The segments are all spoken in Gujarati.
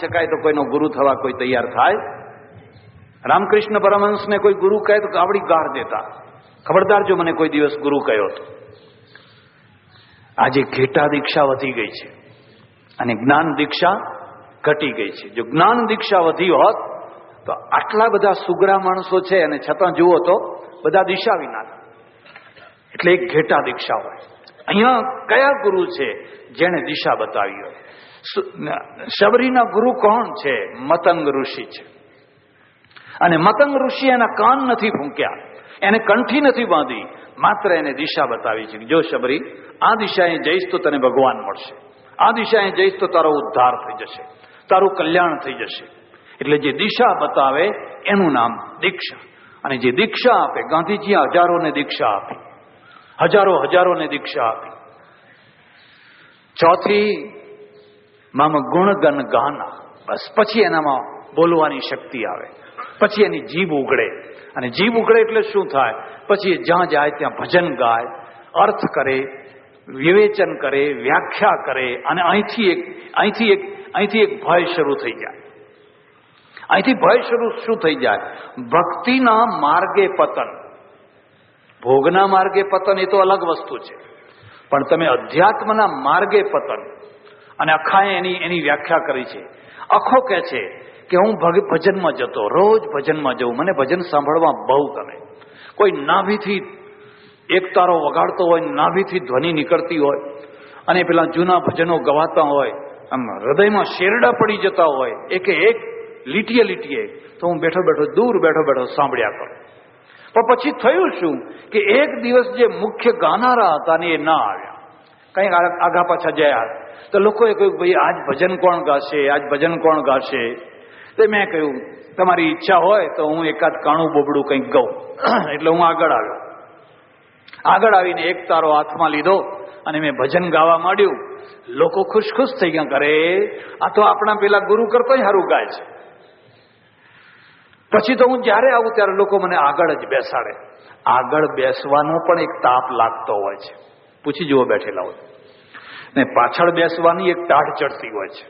શકાય તો કોઈનો ગુરુ થવા કોઈ તૈયાર થાય? રામકૃષ્ણ પરમહંસને કોઈ ગુરુ કહે તો આવડી ગાળ દેતા, ખબરદાર જો મને કોઈ દિવસ ગુરુ કહ્યો તો. આજે ઘેટા દીક્ષા વધી ગઈ છે અને જ્ઞાન દીક્ષા ઘટી ગઈ છે. જો જ્ઞાન દીક્ષા વધી હોત તો આટલા બધા સુગરા માણસો છે અને છતાં જુઓ તો બધા દિશા વિના. એટલે એક ઘેટા દીક્ષા હોય. અહીંયા કયા ગુરુ છે જેને દિશા બતાવી હોય? શબરીના ગુરુ કોણ છે? મતંગ ઋષિ છે. અને મતંગ ઋષિ એના કાન નથી ફૂંક્યા, એને કંઠી નથી બાંધી, માત્ર એને દિશા બતાવી છે કે જો શબરી, આ દિશાએ જઈશ તો તને ભગવાન મળશે, આ દિશાએ જઈશ તો તારો ઉદ્ધાર થઈ જશે, તારું કલ્યાણ થઈ જશે. એટલે જે દિશા બતાવે એનું નામ દીક્ષા. અને જે દીક્ષા આપે, ગાંધીજીએ હજારોને દીક્ષા આપી, હજારોને દીક્ષા આપી. ચોથી મામ ગુણગન ગાના, બસ પછી એનામાં બોલવાની શક્તિ આવે, પછી એની જીભ ઉઘડે. અને જીભ ઉઘડે એટલે શું થાય? પછી જ્યાં જાય ત્યાં ભજન ગાય, અર્થ કરે, વિવેચન કરે, વ્યાખ્યા કરે. અને અહીંથી એક ભય શરૂ થઈ જાય. અહીંથી ભય શું થઈ જાય? ભક્તિના માર્ગે પતન. ભોગના માર્ગે પતન એ તો અલગ વસ્તુ છે, પણ તમે અધ્યાત્મના માર્ગે પતન. અને અખાએ એની વ્યાખ્યા કરી છે. અખો કહે છે કે હું ભજનમાં જતો, રોજ ભજનમાં જઉં, મને ભજન સાંભળવા બહુ ગમે. કોઈ નાભીથી એક તારો વગાડતો હોય, નાભીથી ધ્વનિ નીકળતી હોય, અને પેલા જૂના ભજનો ગવાતા હોય, આમ હૃદયમાં શેરડા પડી જતા હોય એક લીટીએ, તો હું દૂર બેઠો સાંભળ્યા કરું. પણ પછી થયું શું કે એક દિવસ જે મુખ્ય ગાનારા હતા ને એ ના આવ્યા, કંઈક આગા પાછા જયા. તો લોકોએ કહ્યું ભાઈ આજ ભજન કોણ ગાશે? તો મેં કહ્યું તમારી ઈચ્છા હોય તો હું એકાદ કાણું બોબડું કંઈક ગાઉં. એટલે હું આગળ આવ્યો. આગળ આવીને એક તારો હાથમાં લીધો અને મેં ભજન ગાવા માંડ્યું. લોકો ખુશ થઈ ગયા, કરે આ તો આપણા પેલા ગુરુ કરતો સારું ગાય છે. પછી તો હું જ્યારે આવું ત્યારે લોકો મને આગળ જ બેસાડે. આગળ બેસવાનો પણ એક તાપ લાગતો હોય છે, પૂછી જુઓ બેઠેલા હોય ને. પાછળ બેસવાની એક ટાઢ ચડતી હોય છે.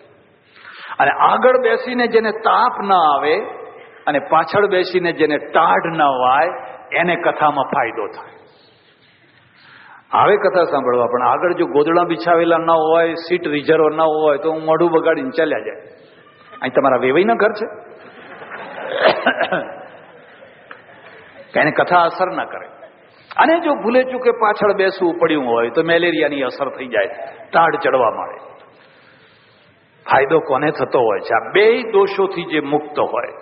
અને આગળ બેસીને જેને તાપ ના આવે અને પાછળ બેસીને જેને ટાઢ ના વાય એને કથામાં ફાયદો થાય. આવે કથા સાંભળવા, પણ આગળ જો ગોદડા બિછાવેલા ના હોય, સીટ રિઝર્વ ના હોય તો હું મોઢું બગાડીને ચાલ્યા જાય. અહીં તમારા વેવાઈના ઘર છે કે એને કથા અસર ના કરે. અને જો ભૂલે ચૂકે પાછળ બેસવું પડ્યું હોય તો મેલેરિયાની અસર થઈ જાય, ટાઢ ચડવા માંડે. ફાયદો કોને થતો હોય છે? આ બે દોષોથી જે મુક્ત હોય.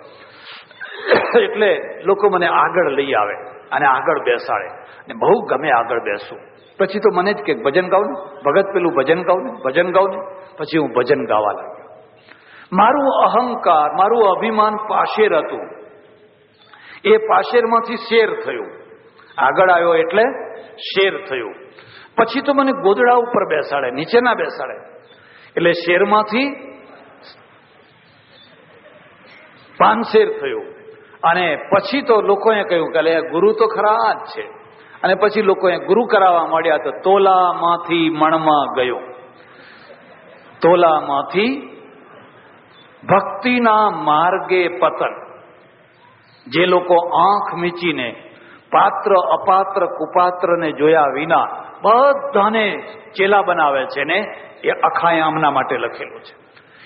એટલે લોકો મને આગળ લઈ આવે અને આગળ બેસાડે ને બહુ ગમે આગળ બેસવું. પછી તો મને જ કે ભજન ગાવ ને ભગત, પેલું ભજન ગાવ ને. પછી હું ભજન ગાવા લાગ્યો. મારું અહંકાર, મારું અભિમાન પાશેર હતું, એ પાશેરમાંથી શેર થયું. આગળ આવ્યો એટલે શેર થયું. પછી તો મને ગોદડા ઉપર બેસાડે, નીચે ના બેસાડે. એટલે શેરમાંથી પાનશેર થયું. અને પછી તો લોકોએ કહ્યું કે ગુરુ તો ખરા જ છે. અને પછી લોકોએ ગુરુ કરાવવા માંડ્યા તો તોલામાંથી મણમાં ગયો. તોલામાંથી ભક્તિના માર્ગે પતન. જે લોકો આંખ મીચીને પાત્ર અપાત્ર કુપાત્રને જોયા વિના બધાને ચેલા બનાવે છે ને, એ અખાએ આમના માટે લખેલું છે.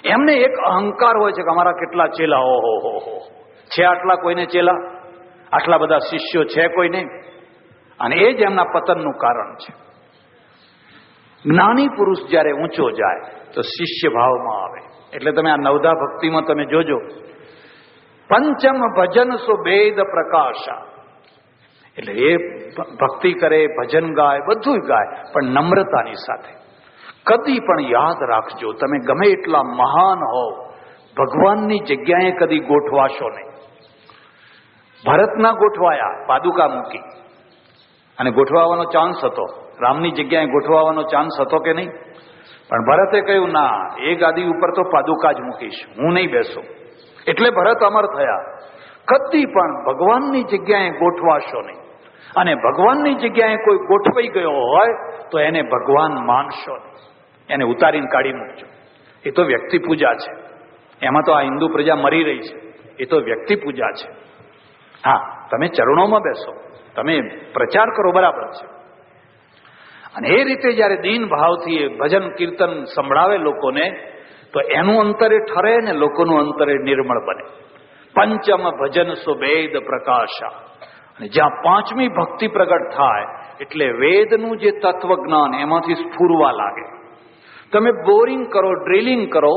એમને એક અહંકાર હોય છે કે અમારા કેટલા ચેલા, ઓહો છે આટલા કોઈને ચેલા, આટલા બધા શિષ્યો છે કોઈ નહીં. અને એ જ એમના પતનનું કારણ છે. જ્ઞાની પુરુષ જ્યારે ઊંચો જાય તો શિષ્ય ભાવમાં આવે. એટલે તમે આ નવધા ભક્તિમાં તમે જોજો, પંચમ ભજન સો વેદ પ્રકાશા. એટલે એ ભક્તિ કરે, ભજન ગાય, બધું ગાય, પણ નમ્રતાની સાથે. કદી પણ યાદ રાખજો, તમે ગમે એટલા મહાન હોવ, ભગવાનની જગ્યાએ કદી ગોઠવાશો નહીં. ભરતના ગોઠવાયા, પાદુકા મૂકી અને ગોઠવાવાનો ચાન્સ હતો. રામની જગ્યાએ ગોઠવાવાનો ચાન્સ હતો કે નહીં? પણ ભરતે કહ્યું ના, એ ગાદી ઉપર તો પાદુકા જ મૂકીશ, હું નહીં બેસું. એટલે ભરત અમર થયા. કદી પણ ભગવાનની જગ્યાએ ગોઠવાશો નહીં. અને ભગવાનની જગ્યાએ કોઈ ગોઠવાઈ ગયો હોય તો એને ભગવાન માનશો નહીં, એને ઉતારીને કાઢી મૂકજો. એ તો વ્યક્તિ પૂજા છે. એમાં તો આ હિન્દુ પ્રજા મરી રહી છે, એ તો વ્યક્તિ પૂજા છે. હા, તમે ચરણોમાં બેસો, તમે પ્રચાર કરો, બરાબર છે. અને એ રીતે જયારે દીન ભાવથી ભજન કીર્તન સંભળાવે લોકોને, તો એનું અંતરે ઠરે ને લોકોનું અંતરે નિર્મળ બને. પંચમ ભજન સુવેદ પ્રકાશા. અને જ્યાં પાંચમી ભક્તિ પ્રગટ થાય એટલે વેદનું જે તત્વજ્ઞાન એમાંથી સ્ફુરવા લાગે. તમે બોરિંગ કરો, ડ્રિલિંગ કરો,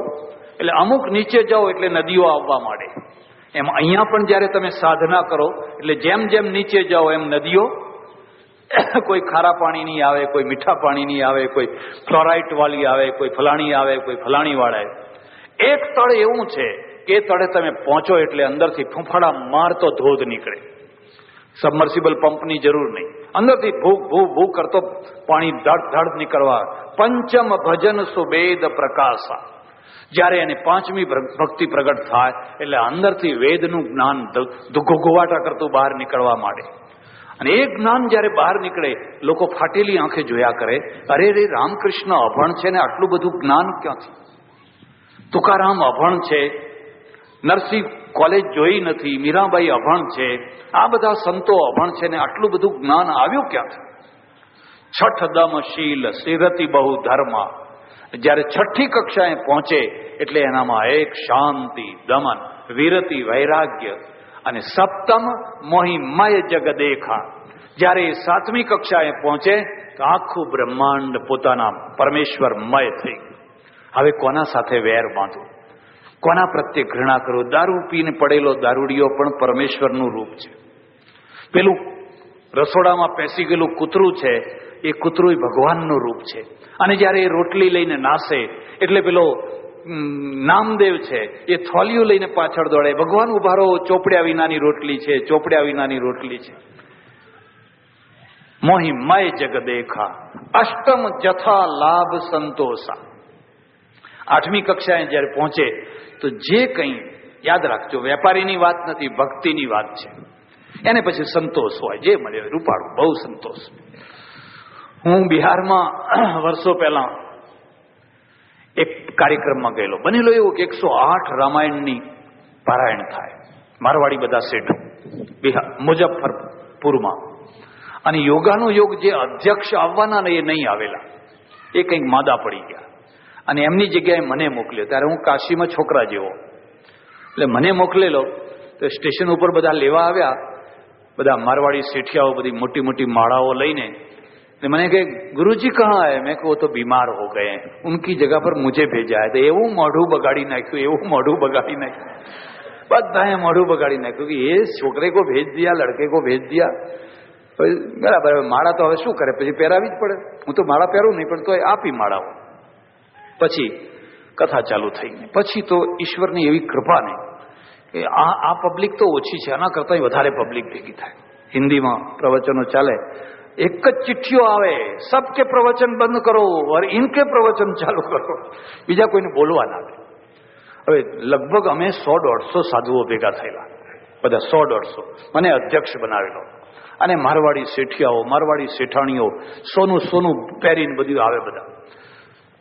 એટલે અમુક નીચે જાઓ એટલે નદીઓ આવવા માંડે. એમ અહીંયા પણ જયારે તમે સાધના કરો એટલે જેમ જેમ નીચે જાઓ એમ નદીઓ, કોઈ ખારા પાણીની આવે, કોઈ મીઠા પાણીની આવે, કોઈ ફ્લોરાઇટ વાળી આવે, કોઈ ફલાણી આવે, કોઈ ફલાણી વાળા. એક તળ એવું છે કે એ તળે તમે પહોંચો એટલે અંદરથી ફૂંફાડા મારતો ધોધ નીકળે. સબમર્સિબલ પંપની જરૂર નહીં, અંદરથી ભૂખ ભૂખ ભૂખ કરતો પાણી ધડ ધડ નીકળવા. પંચમ ભજન સુવેદ પ્રકાશા. જ્યારે એને પાંચમી ભક્તિ પ્રગટ થાય એટલે અંદરથી વેદનું જ્ઞાન ઘોઘવાટા કરતું બહાર નીકળવા માંડે. અને એ જ્ઞાન જયારે બહાર નીકળે, લોકો ફાટેલી આંખે જોયા કરે, અરે રે રામકૃષ્ણ અભણ છે ને આટલું બધું જ્ઞાન ક્યાંથી? તુકારામ અભણ છે, નરસિંહ કોલેજ જોઈ નથી, મીરાબાઈ અભણ છે, આ બધા સંતો અભણ છે ને આટલું બધું જ્ઞાન આવ્યું ક્યાંથી? છઠ દમ શીલ સિરતિ બહુ ધર્મ. જયારે છઠ્ઠી કક્ષાએ પહોંચે એટલે એનામાં એક શાંતિ, દમન, વિરતિ, વૈરાગ્ય અને સપ્તમ મોહિમય જગ દેખા. જયારે એ સાતમી કક્ષાએ પહોંચે તો આખું બ્રહ્માંડ પોતાના પરમેશ્વરમય થઈ. હવે કોના સાથે વેર બાંધવું, કોના પ્રત્યે ઘૃણા કરો? દારૂ પીને પડેલો દારૂડિયો પણ પરમેશ્વરનું રૂપ છે. પેલું રસોડામાં પેસી ગયેલું કૂતરું છે, એ કૂતરું ભગવાનનું રૂપ છે. અને જયારે એ રોટલી લઈને નાસે એટલે પેલો નામદેવ છે, એ થોલિયું લઈને પાછળ દોડે, ભગવાન ઉભા રહો, ચોપડ્યા વિનાની રોટલી છે, ચોપડ્યા વિનાની રોટલી છે. મોહિમય જગ દેખા. અષ્ટમ જથા લાભ સંતોષા. આઠમી કક્ષાએ જયારે પહોંચે તો જે કંઈ, યાદ રાખજો, વેપારીની વાત નથી, ભક્તિની વાત છે. એને પછી સંતોષ હોય, જે મળે રૂપાળું, બહુ સંતોષ. હું બિહારમાં વર્ષો પહેલા એક કાર્યક્રમમાં ગયેલો. બનેલો એવું કે 108 રામાયણની પારાયણ થાય, મારવાડી બધા શેઠો, બિહાર મુઝફ્ફરપુરમાં. અને યોગાનો યોગ જે અધ્યક્ષ આવવાના ને એ નહીં આવેલા, એ કંઈક માદા પડી ગયા અને એમની જગ્યાએ મને મોકલ્યો. ત્યારે હું કાશીમાં છોકરા જેવો, એટલે મને મોકલેલો. તો સ્ટેશન ઉપર બધા લેવા આવ્યા, બધા મારવાડી શેઠિયાઓ, બધી મોટી મોટી માળાઓ લઈને. मैंने कहा गुरुजी कहाँ है? मैं वो तो बीमार हो गए हैं, उनकी जगह पर मुझे भेजा है. तो એવું મોઢું બગાડી નાખ્યું, એવું મોઢું બગાડી નાખ્યું, બધાએ મોઢું બગાડી નાખ્યું કે એ છોકરે કો ભેજ દિયા, લડકે કો ભેજ દિયા. બરાબર, માળા તો હવે શું કરે, પછી પહેરાવી જ પડે. હું તો માળા પહેરું નહીં, પણ તો આપી માળાઓ. પછી કથા ચાલુ થઈ. પછી તો ઈશ્વરની એવી કૃપા નહીં કે આ પબ્લિક તો ઓછી છે, આના કરતાં વધારે પબ્લિક ભેગી થાય. હિન્દીમાં પ્રવચનો ચાલે, एक જ ચિઠ્ઠીઓ આવે, સબકે પ્રવચન બંધ કરો और इनके प्रवचन ચાલુ કરો, બીજા કોઈને બોલવા ના દે. હવે લગભગ અમે 100-150 સાધુઓ ભેગા થયેલા, બધા 100-150. મને અધ્યક્ષ બનાવેલો. અને મારવાડી શેઠિયાઓ, મારવાડી શેઠાણીઓ સોનું સોનું પહેરીને બધું આવે બધા.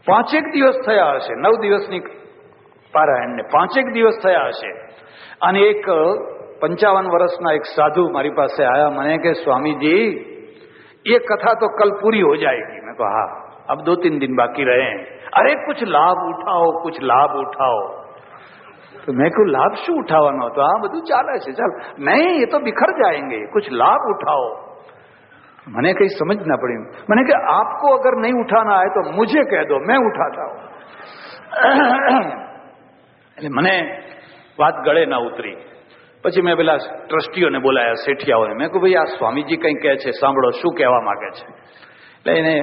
5 દિવસ થયા હશે, 9 દિવસની પારાયણને 5 દિવસ થયા હશે. અને એક 55 વર્ષના એક સાધુ મારી પાસે આયા, મને કે સ્વાमीजी ये कथा तो कल पूरी हो जाएगी. मैं कहा हाँ, अब 2-3 दिन बाकी रहे हैं. अरे कुछ लाभ उठाओ, कुछ लाभ उठाओ. तो मैं कहूँ लाभ शू उठावानो? तो हाँ બધું ચાલે છે, ચાલ. नहीं, ये तो बिखर जाएंगे, कुछ लाभ उठाओ. मैंने कहीं समझ ना पड़ी. मैंने कहा आपको अगर नहीं उठाना है तो मुझे कह दो, मैं उठाता हूँ. એટલે મને વાત ગળે ના ઉતરી. પછી મેં પેલા ટ્રસ્ટીઓને બોલાયા, શેઠિયાઓને. મેં કહ્યું ભાઈ આ સ્વામીજી કંઈ કહે છે, સાંભળો શું કહેવા માંગે છે. એટલે એને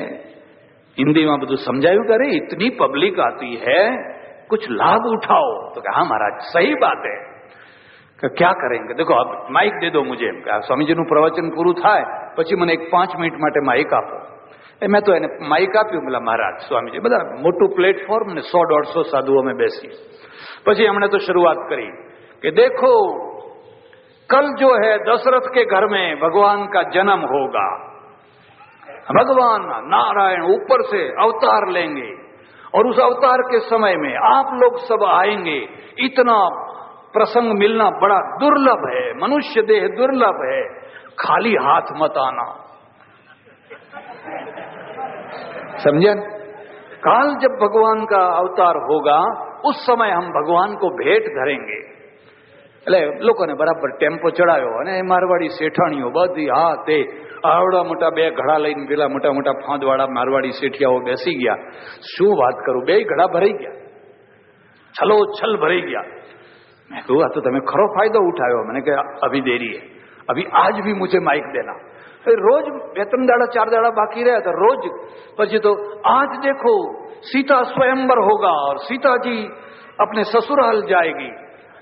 હિન્દીમાં બધું સમજાયું કે અરે ઇતની પબ્લિક આતી હૈ, कुछ लाभ उठाओ. तो कहा हाँ महाराज सही बात है. क्या करेंगे? देखो अब माइक दे दो मुझे. સ્વામીજીનું પ્રવચન પૂરું થાય પછી મને એક 5 મિનિટ માટે માઇક આપો. મેં તો એને માઇક આપ્યું. બોલા મહારાજ સ્વામીજી, બધા મોટું પ્લેટફોર્મ ને 100-150 સાધુઓ અમે બેસી. પછી એમણે તો શરૂઆત કરી કે देखो कल जो है दशरथ के घर में भगवान का जन्म होगा. भगवान नारायण ऊपर से अवतार लेंगे और उस अवतार के समय में आप लोग सब आएंगे, इतना प्रसंग मिलना बड़ा दुर्लभ है, मनुष्य देह दुर्लभ है, खाली हाथ मत आना। समझे? काल जब भगवान का अवतार होगा उस समय हम भगवान को भेंट धरेंगे। એટલે લોકોને બરાબર ટેમ્પો ચડાવ્યો અને મારવાડી શેઠાણીઓ બધી હા તે આવડા મોટા બે ઘડા લઈને પેલા મોટા મોટા ફાંદવાળા મારવાડી શેઠિયાઓ બેસી ગયા. શું વાત કરું, બે ઘડા ભરાઈ ગયા, છલો છલ ભરાઈ ગયા. મેં કહ્યું આ તો તમે ખરો ફાયદો ઉઠાવ્યો. મને કે અભી દેરી હે, अभी आज भी मुझे माइक देना। रोज 2-3 दाड़ा 4 दाड़ा बाकी रहा था रोज, પછી तो आज देखो सीता स्वयंवर होगा और सीता जी अपने ससुराल जाएगी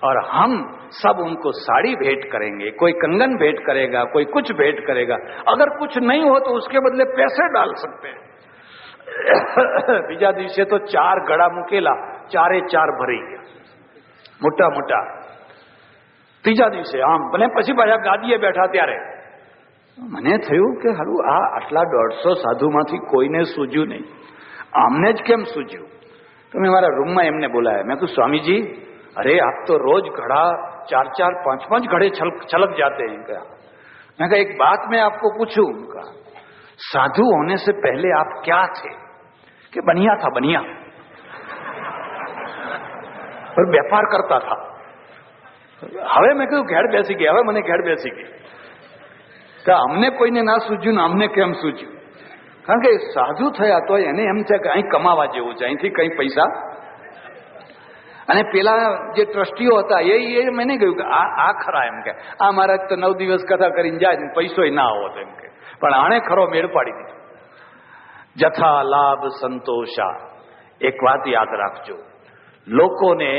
और हम सब उनको साड़ी भेंट करेंगे, कोई कंगन भेंट करेगा, कोई कुछ भेंट करेगा, अगर कुछ नहीं हो तो उसके बदले पैसे डाल सकते हैं। बीजा दिवसे तो 4 गड़ा मुकेला, 4 भरी गया मोटा मोटा। तीजा दिवसे आम भले પછી પાછા ગાદીએ બેઠા ત્યારે મને થયું કે હારું આ આટલા 150 સાધુમાંથી કોઈને સૂજ્યું નહીં, આમને જ કેમ સૂજ્યું? તો મેં મારા રૂમમાં એમને બોલાયા, मैं कहूँ स्वामी जी अरे आप तो रोज घड़ा 4-4 5-5 घड़े छलक जाते हैं क्या? मैं कहा एक बात मैं आपको पूछूं, कहा साधु होने से पहले आप क्या थे? कि बनिया था, बनिया, और व्यापार करता था। હવે મેં કહ્યું ઘેર બેસી ગયા, હવે મને ઘેર બેસી ગઈ કે અમને કોઈને ના સૂજ્યું ને અમને કેમ સૂજ્યું? કારણ કે સાધુ થયા તો એને એમ છે કે અહીં કમાવા જેવું છે, અહીંથી કઈ પૈસા। અને પેલા જે ટ્રસ્ટીઓ હતા એ મને કહ્યું કે આ ખરા, એમ કે આ મહારાજ તો 9 દિવસ કથા કરીને જાય ને પૈસો ના આવો તો, એમ કે પણ આણે ખરો મેળ પાડી દીધો। જથા લાભ સંતોષા, એક વાત યાદ રાખજો, લોકોને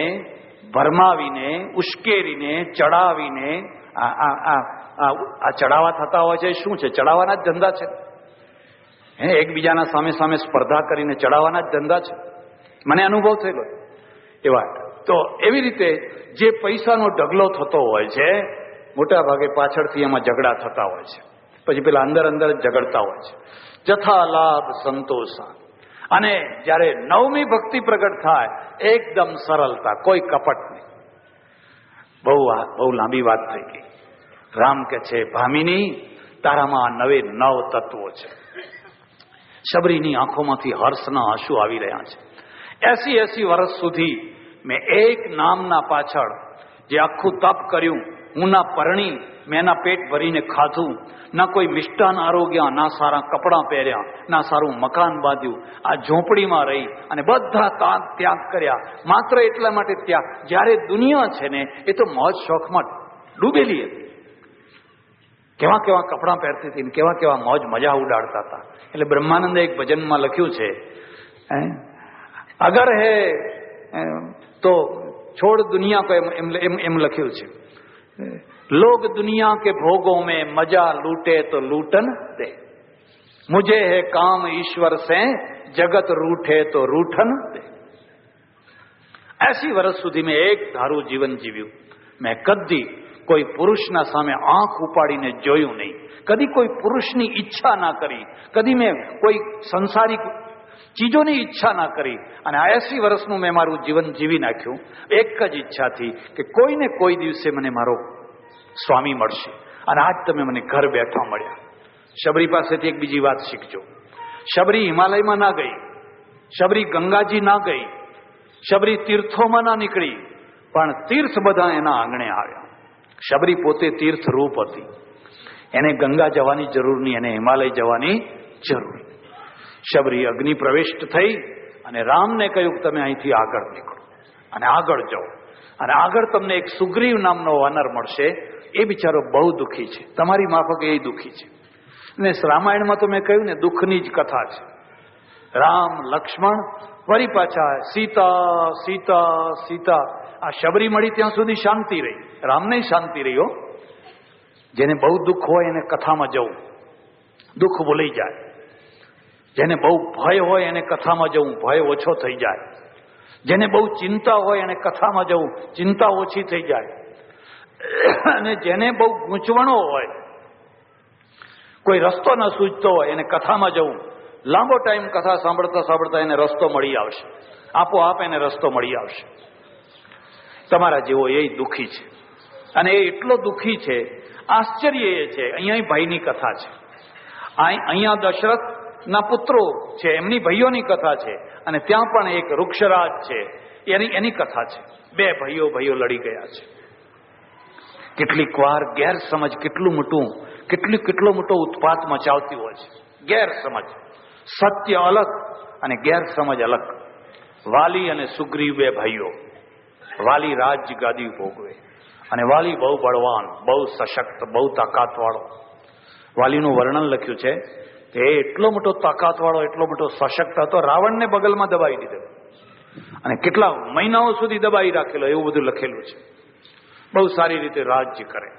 ભરમાવીને ઉશ્કેરીને ચડાવીને આ ચડાવા થતા હોય છે, શું છે? ચડાવવાના જ ધંધા છે, એકબીજાના સામે સામે સ્પર્ધા કરીને ચડાવવાના જ ધંધા છે, મને અનુભવ થયેલો એવા। તો એવી રીતે જે પૈસાનો ઢગલો થતો હોય છે મોટા ભાગે પાછળથી એમાં ઝઘડા થતા હોય છે, પછી પેલા અંદર અંદર જ ઝઘડતા હોય છે। જથા લાભ સંતોષા, અને જ્યારે 9મી ભક્તિ પ્રગટ થાય એકદમ સરળતા, કોઈ કપટ નહીં। બહુ લાંબી વાત થઈ ગઈ। રામ કે છે ભામિની તારામાં 9 તત્વો છે। શબરીની આંખોમાંથી હર્ષના આંસુ આવી રહ્યા છે। 80 વર્ષ સુધી મેં એક નામના પાછળ જે આખું તપ કર્યું, હું ના પરણી, મેં એના પેટ ભરીને ખાધું, ના કોઈ મિષ્ટાન આરોગ્યા, ના સારા કપડાં પહેર્યા, ના સારું મકાન બાંધ્યું, આ ઝોપડીમાં રહી અને બધા ત્યાગ કર્યા માત્ર એટલા માટે ત્યાગ, જ્યારે દુનિયા છે ને એ તો મોજ શોખમાં ડૂબેલી હતી, કેવા કેવા કપડાં પહેરતી હતી, કેવા કેવા મોજ મજા ઉડાડતા હતા। એટલે બ્રહ્માનંદે એક ભજનમાં લખ્યું છે, અગર હે તો છોડ દુનિયા કો, એમ લખ્યું છે, लोग दुनिया के भोगों में मजा लूटे तो लूटन दे, मुझे है काम ईश्वर से जगत रूठे तो रूठन दे। 80 વર્ષ સુધી મેં એક ધારું જીવન જીવ્યું। મેં કદી કોઈ પુરુષના સામે આંખ ઉપાડીને જોયું નહીં, કદી કોઈ પુરુષની ઈચ્છા ના કરી, કદી મેં કોઈ સંસારિક ચીજોની ઈચ્છા ના કરી, અને 80 વર્ષનું મેં મારું જીવન જીવી નાખ્યું એક જ ઈચ્છાથી કે કોઈને કોઈ દિવસે મને મારો સ્વામી મળશે, અને આજ તમે મને ઘર બેઠા મળ્યા। શબરી પાસેથી એક બીજી વાત શીખજો, શબરી હિમાલયમાં ના ગઈ, શબરી ગંગાજી ના ગઈ, શબરી તીર્થોમાં ના નીકળી, પણ તીર્થ બધા એના આંગણે આવ્યા। શબરી પોતે તીર્થ રૂપ હતી, એને ગંગા જવાની જરૂર નહીં, એને હિમાલય જવાની જરૂર। શબરી અગ્નિ પ્રવિષ્ટ થઈ અને રામને કહ્યું કે તમે અહીંથી આગળ નીકળો અને આગળ જાઓ, અને આગળ તમને એક સુગ્રીવ નામનો વાનર મળશે, એ બિચારો બહુ દુઃખી છે, તમારી માફક એ દુઃખી છે। અને રામાયણમાં તો મેં કહ્યું ને દુઃખની જ કથા છે। રામ લક્ષ્મણ ફરી પાછા સીતા સીતા સીતા, આ શબરી મળી ત્યાં સુધી શાંતિ રહી, રામને શાંતિ રહી હો। જેને બહુ દુઃખ હોય એને કથામાં જવું, દુઃખ ભૂલી જાય, જેને બહુ ભય હોય એને કથામાં જવું, ભય ઓછો થઈ જાય, જેને બહુ ચિંતા હોય એને કથામાં જવું, ચિંતા ઓછી થઈ જાય, અને જેને બહુ ગૂંચવણો હોય, કોઈ રસ્તો ન સૂઝતો હોય એને કથામાં જવું, લાંબો ટાઈમ કથા સાંભળતા સાંભળતા એને રસ્તો મળી આવશે, આપોઆપ એને રસ્તો મળી આવશે. તમારા જેવો એ દુઃખી છે, અને એ એટલો દુઃખી છે. આશ્ચર્ય એ છે, અહીંયા ભાઈની કથા છે, અહીંયા દશરથના પુત્રો છે એમની ભાઈઓની કથા છે, અને ત્યાં પણ એક વૃક્ષરાજ છે એની કથા છે. બે ભાઈઓ લડી ગયા છે. કેટલીક વાર ગેરસમજ કેટલો મોટો ઉત્પાત મચાવતી હોય છે. ગેરસમજ, સત્ય અલગ અને ગેરસમજ અલગ. વાલી અને સુગ્રીવ બે ભાઈઓ. વાલી રાજ્ય ગાદી ભોગવે, અને વાલી બહુ બળવાન, બહુ સશક્ત, બહુ તાકાતવાળો. વાલીનું વર્ણન લખ્યું છે કે એટલો મોટો તાકાતવાળો, એટલો મોટો સશક્ત હતો, રાવણને બગલમાં દબાવી દીધો અને કેટલા મહિનાઓ સુધી દબાવી રાખેલો, એવું બધું લખેલું છે. બહુ સારી રીતે રાજ્ય કરે.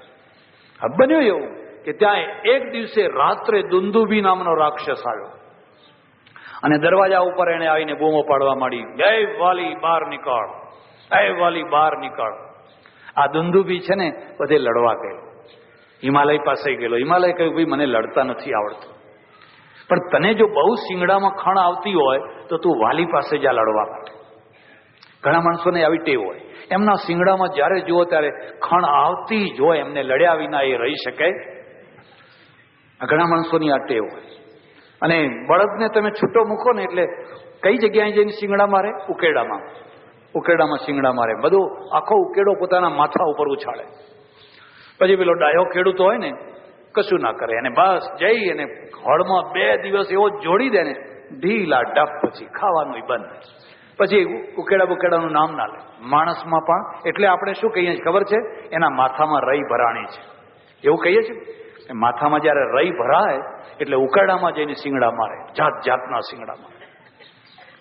બન્યું એવું કે ત્યાં એક દિવસે રાત્રે દુંદુભી નામનો રાક્ષસ આવ્યો અને દરવાજા ઉપર એને આવીને બૂમો પાડવા માંડી, જય વાલી બહાર નીકળ, જય વાલી બહાર નીકળ. આ દુંદુભી છે ને બધે લડવા ગયેલો, હિમાલય પાસે ગયેલો. હિમાલય કહ્યું, ભાઈ મને લડતા નથી આવડતું, પણ તને જો બહુ શિંગડામાં ખણ આવતી હોય તો તું વાલી પાસે જા લડવા માટે. ઘણા માણસોને આવી ટેવ હોય, એમના શિંગડામાં જ્યારે જુઓ ત્યારે ખણ આવતી જ હોય, એમને લડ્યા વિના એ રહી શકે. ઘણા માણસોની આ ટેવ હોય. અને બળદને તમે છૂટો મૂકો ને એટલે કઈ જગ્યાએ જઈને શિંગડા મારે? ઉકેડામાં શિંગડા મારે. બધો આખો ઉકેડો પોતાના માથા ઉપર ઉછાળે. પછી પેલો ડાયો ખેડૂતો હોય ને, કશું ના કરે, અને બસ જઈ અને હળમાં 2 દિવસ એવો જોડી દે ને, ઢીલા ડફ, પછી ખાવાનું બંધ. પછી ઉકેડાનું નામ ના લે. માણસમાં પણ એટલે આપણે શું કહીએ છીએ ખબર છે? એના માથામાં રઈ ભરાણી છે, એવું કહીએ છીએ. માથામાં જયારે રઈ ભરાય એટલે ઉકેડામાં જઈને શિંગડા મારે, જાતના શિંગડા મારે.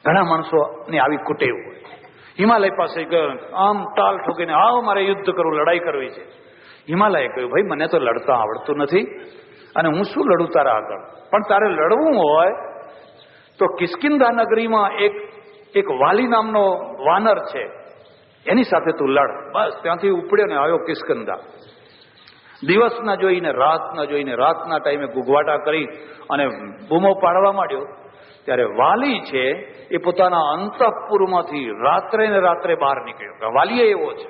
ઘણા માણસોની આવી કુટેવ હોય. હિમાલય પાસે ગયો, આમ તાલ ઠોકીને, આવ મારે યુદ્ધ કરવું, લડાઈ કરવી છે. હિમાલયે કહ્યું, ભાઈ મને તો લડતા આવડતું નથી, અને હું શું લડું તારા આગળ? પણ તારે લડવું હોય તો કિષ્કિંધા નગરીમાં એક વાલી નામનો વાનર છે, એની સાથે તું લડ. બસ ત્યાંથી ઉપડ્યો ને આવ્યો કિષ્કિંધા. દિવસના જોઈને રાતના ટાઈમે ગુગવાટા કરી અને બૂમો પાડવા માંડ્યો. ત્યારે વાલી છે એ પોતાના અંતઃપુરમાંથી રાત્રે બહાર નીકળ્યો. વાલીએ એવો છે,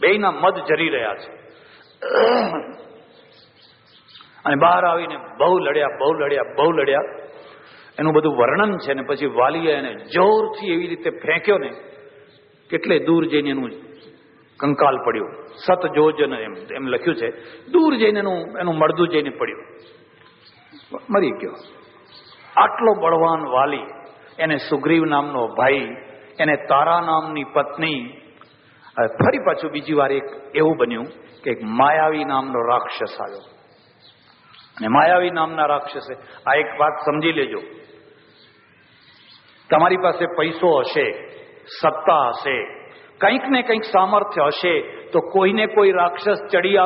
બેયના મદ જરી રહ્યા છે. અને બહાર આવીને બહુ લડ્યા. એનું બધું વર્ણન છે. ને પછી વાલીએ એને જોરથી એવી રીતે ફેંક્યો ને, કેટલે દૂર જઈને એનું કંકાલ પડ્યું. 7 યોજન એમ લખ્યું છે. દૂર જઈને એનું મળદું જઈને પડ્યું, મરી ગયો. આટલો બળવાન વાલી, એને સુગ્રીવ નામનો ભાઈ, એને તારા નામની પત્ની. ફરી પાછું બીજી વાર એવું બન્યું કે એક માયાવી નામનો રાક્ષસ આવ્યો. અને માયાવી નામના રાક્ષસે, આ એક વાત સમજી લેજો, તમારી પાસે પૈસો હશે, સત્તા હશે, કંઈક ને કંઈક સામર્થ્ય હશે, તો કોઈને કોઈ રાક્ષસ ચડી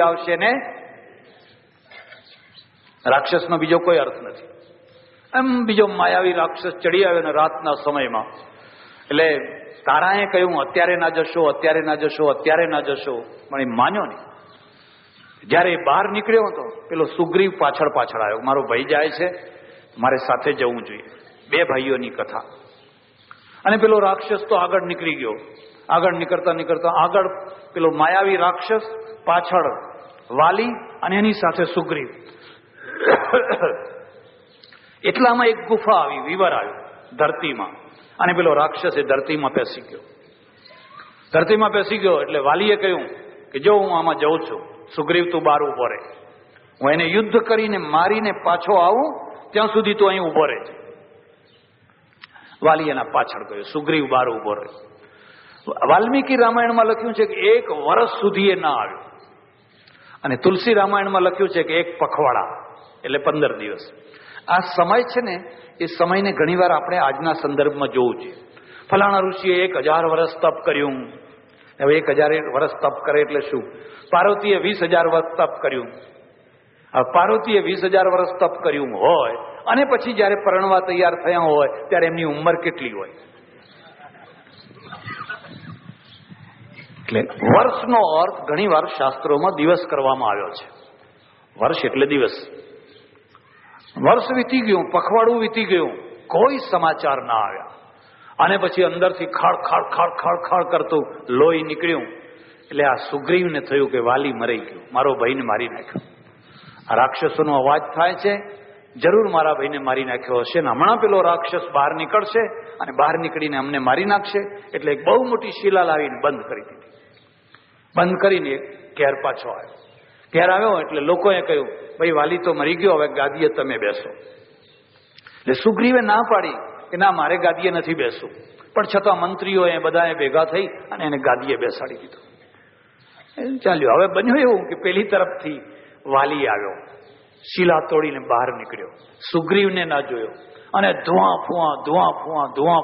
આવશે ને. રાક્ષસનો બીજો કોઈ અર્થ નથી. એમ બીજો માયાવી રાક્ષસ ચડી આવ્યો ને રાતના સમયમાં. એટલે તારાએ કહ્યું, અત્યારે ના જશો, પણ એ માન્યો નહીં. જયારે બહાર નીકળ્યો હતો, પેલો સુગ્રીવ પાછળ આવ્યો, મારો ભાઈ જાય છે, મારે સાથે જવું જોઈએ. 2 ભાઈઓની કથા. અને પેલો રાક્ષસ તો આગળ નીકળી ગયો. આગળ નીકળતા આગળ પેલો માયાવી રાક્ષસ, પાછળ વાલી, અને એની સાથે સુગ્રીવ. એટલામાં એક ગુફા આવી, વિવર આવ્યો ધરતીમાં, અને પેલો રાક્ષસ એ ધરતીમાં પેસી ગયો. એટલે વાલીએ કહ્યું કે જો હું આમાં જઉં છું, સુગ્રીવ તું બહાર ઉભો રહે, હું એને યુદ્ધ કરીને મારીને પાછો આવું ત્યાં સુધી તું અહીં ઉભો રહે. વાલી એના પાછળ ગયો, સુગ્રીવ બહાર ઉભો રહ્યો. વાલ્મીકી રામાયણમાં લખ્યું છે કે 1 વર્ષ સુધી એ ના આવ્યો, અને તુલસી રામાયણમાં લખ્યું છે કે 1 પખવાડા એટલે 15 દિવસ. આ સમય છે ને, એ સમયને ઘણીવાર આપણે આજના સંદર્ભમાં જોવું છે. ફલાણા ઋષિએ 1000 વર્ષ તપ કર્યું. હવે 1000 વર્ષ તપ કરે એટલે શું? પાર્વતીએ 20,000 વર્ષ તપ કર્યું. પાર્વતીએ 20,000 વર્ષ તપ કર્યું હોય, અને પછી જયારે પરણવા તૈયાર થયા હોય ત્યારે એમની ઉંમર કેટલી હોય? એટલે વર્ષનો અર્થ ઘણીવાર શાસ્ત્રોમાં દિવસ કરવામાં આવ્યો છે. વર્ષ એટલે દિવસ. વર્ષ વીતી ગયું, પખવાડું વીતી ગયું, કોઈ સમાચાર ના આવ્યા. અને પછી અંદરથી ખાડ ખાડ ખાડ ખાડ ખાડ કરતું લોહી નીકળ્યું. એટલે આ સુગ્રીવને થયું કે વાલી મરી ગયું, મારો ભાઈને મારી નાખ્યો. આ રાક્ષસોનો અવાજ થાય છે, જરૂર મારા ભાઈને મારી નાખ્યો હશે ને હમણાં પેલો રાક્ષસ બહાર નીકળશે અને બહાર નીકળીને અમને મારી નાખશે. એટલે એક બહુ મોટી શિલા લાવીને બંધ કરી દીધી. બંધ કરીને ઘેર પાછો આવ્યો. ઘેર આવ્યો એટલે લોકોએ કહ્યું, ભાઈ વાલી તો મરી ગયો, હવે ગાદીએ તમે બેસો. એટલે સુગ્રીવે ના પાડી કે ના, મારે ગાદીએ નથી બેસવું. પણ છતાં મંત્રીઓએ બધાએ ભેગા થઈ અને એને ગાદીએ બેસાડી દીધો. ચાલ્યું. હવે બન્યું એવું કે પેલી તરફથી વાલી આવ્યો, શિલા તોડીને બહાર નીકળ્યો, સુગ્રીવને ના જોયો અને ધુઆ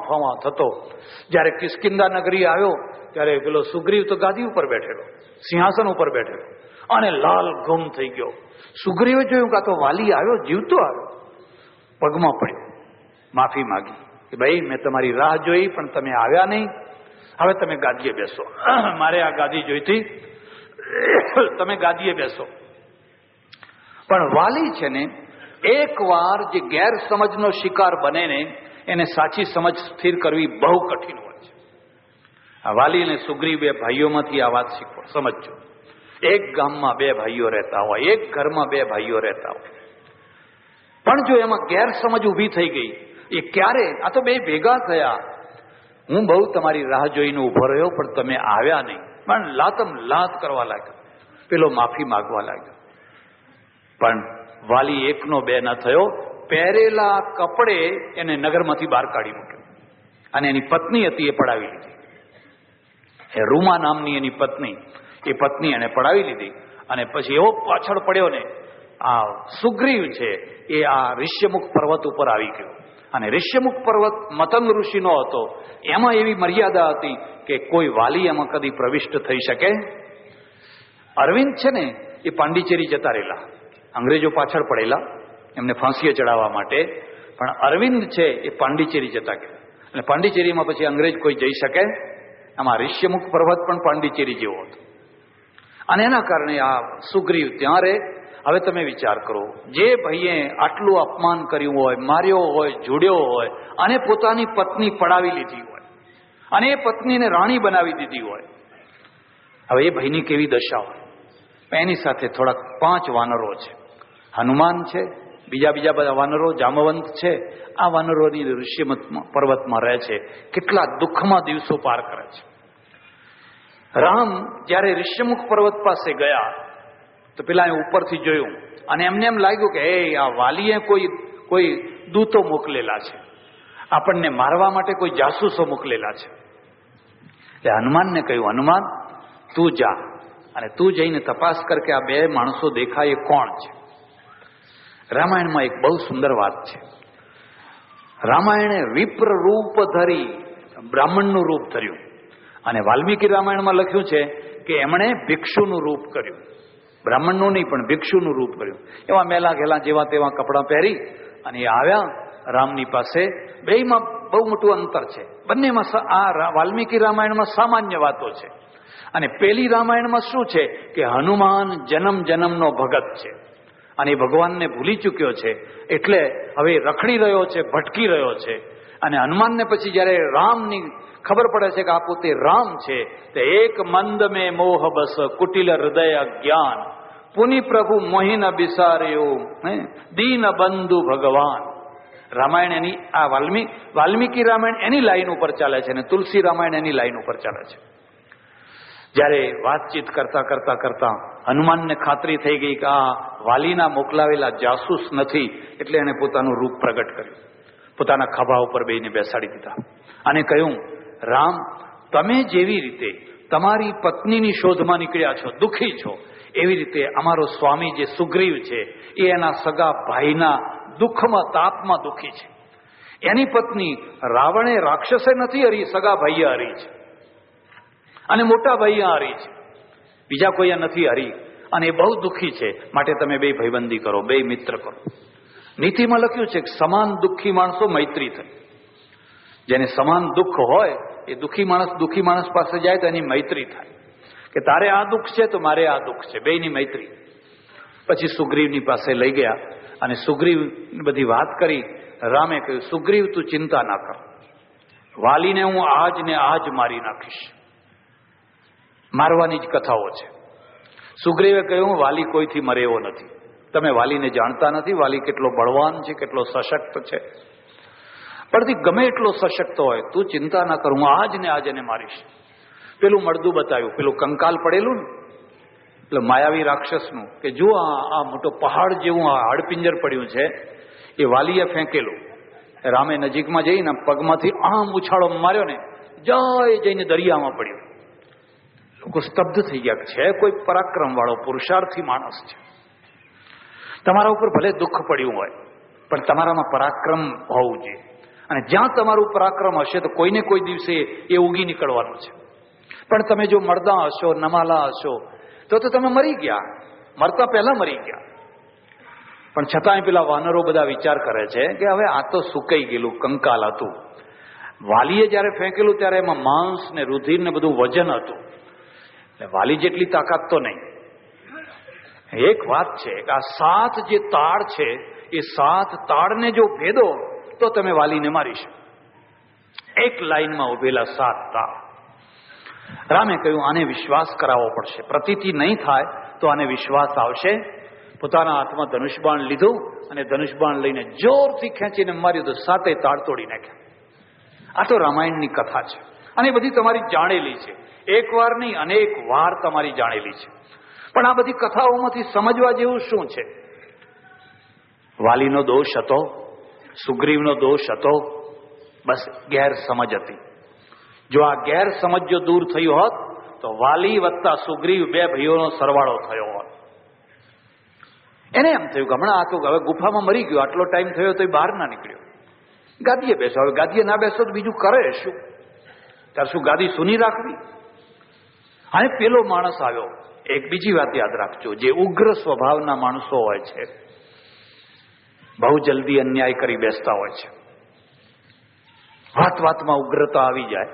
ફુઆ થતો. જયારે કિષ્કિંધા નગરી આવ્યો ત્યારે પેલો સુગ્રીવ તો ગાદી ઉપર બેઠેલો, સિંહાસન ઉપર બેઠેલો અને લાલ ગુમ થઈ ગયો. સુગ્રીવે જોયું કે આ તો વાલી આવ્યો, જીવતો આવ્યો. પગમાં પડ્યો, માફી માગી કે ભાઈ મેં તમારી રાહ જોઈ પણ તમે આવ્યા નહીં, હવે તમે ગાદીએ બેસો. મારે આ ગાદી જોઈતી, તમે ગાદીએ બેસો. પણ વાલી છે ને, એક વાર જે ગેરસમજનો શિકાર બને ને એને સાચી સમજ સ્થિર કરવી બહુ કઠિન હોય છે. આ વાલી અને સુગ્રીવ બે ભાઈઓમાંથી આ વાત શીખો, સમજજો. એક ગામમાં બે ભાઈઓ રહેતા હોય, એક ઘરમાં બે ભાઈઓ રહેતા હોય, પણ જો એમાં ગેરસમજ ઊભી થઈ ગઈ, એ ક્યારે? આ તો બે ભેગા થયા, હું બહુ તમારી રાહ જોઈને ઉભો રહ્યો પણ તમે આવ્યા નહીં, પણ લાતમ લાત કરવા લાગ્યો, પેલો માફી માગવા લાગ્યો. પણ વાલી એકનો બે ન થયો, પહેરેલા કપડે એને નગરમાંથી બહાર કાઢી મૂક્યો અને એની પત્ની હતી એ પડાવી લીધી. એ રૂમા નામની એની પત્ની, એ પત્ની એને પડાવી લીધી. અને પછી એવો પાછળ પડ્યો ને, આ સુગ્રીવ છે એ આ ઋષ્યમુખ પર્વત ઉપર આવી ગયો. અને ઋષ્યમુખ પર્વત મતંગ ઋષિનો હતો, એમાં એવી મર્યાદા હતી કે કોઈ વાલી એમાં કદી પ્રવિષ્ટ થઈ શકે. અરવિંદ છે ને એ પાંડિચેરી જતા રહેલા, અંગ્રેજો પાછળ પડેલા એમને ફાંસીએ ચડાવવા માટે, પણ અરવિંદ છે એ પાંડિચેરી જતા ગયા. અને પાંડિચેરીમાં પછી અંગ્રેજ કોઈ જઈ શકે? આમાં ઋષ્યમુખ પર્વત પણ પાંડિચેરી જેવો હતો. અને એના કારણે આ સુગ્રીવ ત્યાં રહે. હવે તમે વિચાર કરો, જે ભાઈએ આટલું અપમાન કર્યું હોય, માર્યો હોય, જોડ્યો હોય અને પોતાની પત્ની પડાવી લીધી હોય અને એ પત્નીને રાણી બનાવી દીધી હોય, હવે એ ભાઈની કેવી દશા હોય? એની સાથે થોડાક 5 વાનરો છે, હનુમાન છે, બીજા બધા વાનરો, જામવંત છે. આ વાનરોની ઋષ્યમુખ પર્વતમાં રહે છે, કેટલા દુઃખમાં દિવસો પાર કરે છે. રામ જ્યારે ઋષ્યમુખ પર્વત પાસે ગયા તો પેલા ઉપરથી જોયું અને એમને એમ લાગ્યું કે આ વાલીએ કોઈ દૂતો મોકલેલા છે, આપણને મારવા માટે કોઈ જાસૂસો મોકલેલા છે. એટલે હનુમાનને કહ્યું, હનુમાન તું જા અને તું જઈને તપાસ કર કે આ બે માણસો દેખાય એ કોણ છે. રામાયણમાં એક બહુ સુંદર વાત છે. રામાયણે વિપ્ર રૂપ ધરી બ્રાહ્મણનું રૂપ ધર્યું અને વાલ્મીકી રામાયણમાં લખ્યું છે કે એમણે ભિક્ષુનું રૂપ કર્યું. બ્રાહ્મણનું નહીં પણ ભિક્ષુનું રૂપ કર્યું. એવા મેલા ઘેલા જેવા તેવા કપડાં પહેરી અને એ આવ્યા રામની પાસે. બેયમાં બહુ મોટું અંતર છે. બંનેમાં આ વાલ્મીકી રામાયણમાં સામાન્ય વાતો છે અને પેલી રામાયણમાં શું છે કે હનુમાન જન્મ જન્મનો ભગત છે અને એ ભગવાનને ભૂલી ચૂક્યો છે, એટલે હવે રખડી રહ્યો છે, ભટકી રહ્યો છે. અને હનુમાનને પછી જયારે રામની ખબર પડે છે કે આ પોતે રામ છે, તો એક મંદ મેં મોહ બસ કુટિલ હૃદય અજ્ઞાન પુનિ પ્રભુ મોહિન બિસાર્યો દીન બંધુ ભગવાન. રામાયણ એની આ વાલ્મીકી રામાયણ એની લાઈન ઉપર ચાલે છે અને તુલસી રામાયણ એની લાઈન ઉપર ચાલે છે. જયારે વાતચીત કરતા હનુમાનને ખાતરી થઈ ગઈ કે આ વાલીના મોકલાવેલા જાસૂસ નથી, એટલે એને પોતાનું રૂપ પ્રગટ કર્યું, પોતાના ખભા ઉપર બેઈને બેસાડી દીધા અને કહ્યું, રામ, તમે જેવી રીતે તમારી પત્નીની શોધમાં નીકળ્યા છો, દુઃખી છો, એવી રીતે અમારો સ્વામી જે સુગ્રીવ છે એ એના સગા ભાઈના દુઃખમાં તાપમાં દુઃખી છે. એની પત્ની રાવણે રાક્ષસે નથી હરી, સગા ભાઈએ હરી છે અને મોટા ભાઈએ હરી છે, બીજા કોઈ નથી હરી અને એ બહુ દુઃખી છે. માટે તમે બે ભાઈબંધી કરો, બે મિત્ર કરો. નીતિમાં લખ્યું છે કે સમાન દુઃખી માણસો મૈત્રી થાય. જેને સમાન દુઃખ હોય એ દુઃખી માણસ પાસે જાય તો એની મૈત્રી થાય કે તારે આ દુઃખ છે તો મારે આ દુઃખ છે, બેયની મૈત્રી. પછી સુગ્રીવની પાસે લઈ ગયા અને સુગ્રીવ બધી વાત કરી. રામે કહ્યું, સુગ્રીવ તું ચિંતા ના કર, વાલીને હું આજ ને આજ મારી નાખીશ. મારવાની જ કથાઓ છે. સુગ્રીવે કહ્યું, વાલી કોઈથી મરે એવો નથી. તમે વાલીને જાણતા નથી. વાલી કેટલો બળવાન છે, કેટલો સશક્ત છે. પણ ગમે એટલો સશક્ત હોય, તું ચિંતા ના કર, હું આજ ને આજ એને મારીશ. પેલું મળદું બતાવ્યું, પેલું કંકાલ પડેલું ને, એટલે માયાવી રાક્ષસનું, કે જો આ મોટો પહાડ જેવું આ હાડપિંજર પડ્યું છે, એ વાલીએ ફેંકેલું. રામે નજીકમાં જઈને પગમાંથી આમ ઉછાળો માર્યો ને, જઈને દરિયામાં પડ્યું. લોકો સ્તબ્ધ થઈ ગયા. છે કોઈ પરાક્રમ વાળો પુરુષાર્થી માણસ છે. તમારા ઉપર ભલે દુઃખ પડ્યું હોય, પણ તમારામાં પરાક્રમ હોવું જોઈએ. અને જ્યાં તમારું પરાક્રમ હશે તો કોઈને કોઈ દિવસે એ ઉગી નીકળવાનું છે. પણ તમે જો મરદા હશો, નમાલા હશો, તો તમે મરી ગયા, મરતા પહેલા મરી ગયા. પણ છતાંય પેલા વાનરો બધા વિચાર કરે છે કે હવે આ તો સુકાઈ ગયેલું કંકાલ હતું. વાલીએ જયારે ફેંકેલું ત્યારે એમાં માંસ ને રુધિર ને બધું વજન હતું, એટલે વાલી જેટલી તાકાત તો નહીં. એક વાત છે કે આ 7 જે તાળ છે, એ 7 તાળને જો ભેદો તો તમે વાલીને મારી શકો. એક લાઈનમાં ઉભેલા 7 તાળ. રામે કહ્યું, આને વિશ્વાસ કરાવવો પડશે. પ્રતીતિ નહીં થાય તો આને વિશ્વાસ આવશે. પોતાના હાથમાં ધનુષબાણ લીધું અને ધનુષબાણ લઈને જોરથી ખેંચીને માર્યું તો 7 તાળ તોડી નાખ્યા. આ તો રામાયણની કથા છે અને બધી તમારી જાણેલી છે. એક વાર નહીં, અનેક વાર તમારી જાણેલી છે. પણ આ બધી કથાઓમાંથી સમજવા જેવું શું છે? વાલીનો દોષ હતો, સુગ્રીવનો દોષ હતો, બસ ગેરસમજ હતી. જો આ ગેરસમજ જો દૂર થયું હોત તો વાલી વત્તા સુગ્રીવ 2 ભાઈઓનો સરવાળો થયો હોત. એને એમ થયું કે હમણાં આ તો હવે ગુફામાં મરી ગયો, આટલો ટાઈમ થયો તો બહાર ના નીકળ્યો, ગાદીએ બેસો. હવે ગાદીએ ના બેસો તો બીજું કરે શું? ત્યારે શું ગાદી સૂની રાખવી? અને પેલો માણસ આવ્યો. એક બીજી વાત યાદ રાખજો, જે ઉગ્ર સ્વભાવના માણસો હોય છે, બહુ જલ્દી અન્યાય કરી બેસતા હોય છે. વાત વાતમાં ઉગ્રતા આવી જાય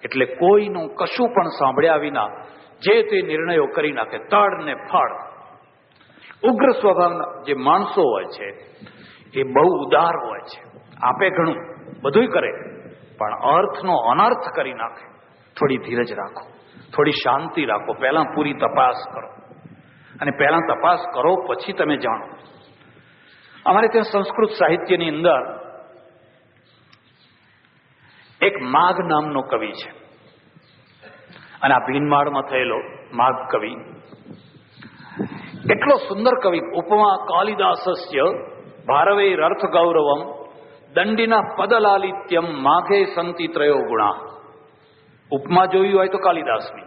એટલે કોઈનું કશું પણ સાંભળ્યા વિના જે તે નિર્ણયો કરી નાખે, તડ ને ફળ. ઉગ્ર સ્વભાવના જે માણસો હોય છે એ બહુ ઉદાર હોય છે. આપે ઘણું, બધું કરે, પણ અર્થનો અનર્થ કરી નાખે. થોડી ધીરજ રાખો, થોડી શાંતિ રાખો, પહેલા પૂરી તપાસ કરો. અને પહેલા તપાસ કરો પછી તમે જાણો. અમારે ત્યાં સંસ્કૃત સાહિત્યની અંદર એક માઘ નામનો કવિ છે, અને આ ભીનમાળમાં થયેલો માઘ કવિ એટલો સુંદર કવિ. ઉપમા કાલિદાસસ્ય ભારવેર અર્થ ગૌરવમ દંડીના પદલાલિત્યમ માઘે સંતિ ત્રયો ગુણા. ઉપમા જોયું હોય તો કાલિદાસની,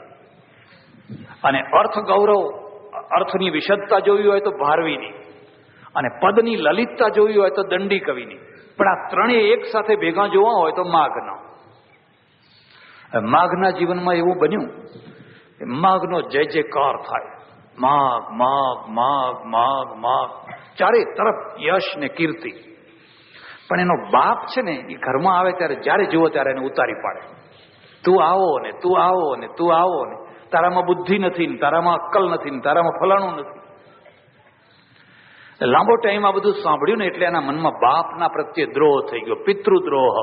અને અર્થ ગૌરવ, અર્થની વિશદતા જોયું હોય તો ભારવીની, અને પદની લલિતતા જોયું હોય તો દંડી કવિની. પણ આ ત્રણેય એક સાથે ભેગા જોવા હોય તો માઘના. માઘના જીવનમાં એવું બન્યું, માઘનો જય જયકાર થાય. માઘ માઘ માઘ માઘ માઘ, ચારે તરફ યશ ને કીર્તિ. પણ એનો બાપ છે ને, એ ઘરમાં આવે ત્યારે જ્યારે જુઓ ત્યારે એને ઉતારી પાડે. તું આવો ને, તું આવો ને, તું આવો ને, તારામાં બુદ્ધિ નથી ને, તારામાં અક્કલ નથી ને, તારામાં ફલાણું નથી. લાંબો ટાઈમ આ બધું સાંભળ્યું ને એટલે એના મનમાં બાપના પ્રત્યે દ્રોહ થઈ ગયો, પિતૃદ્રોહ.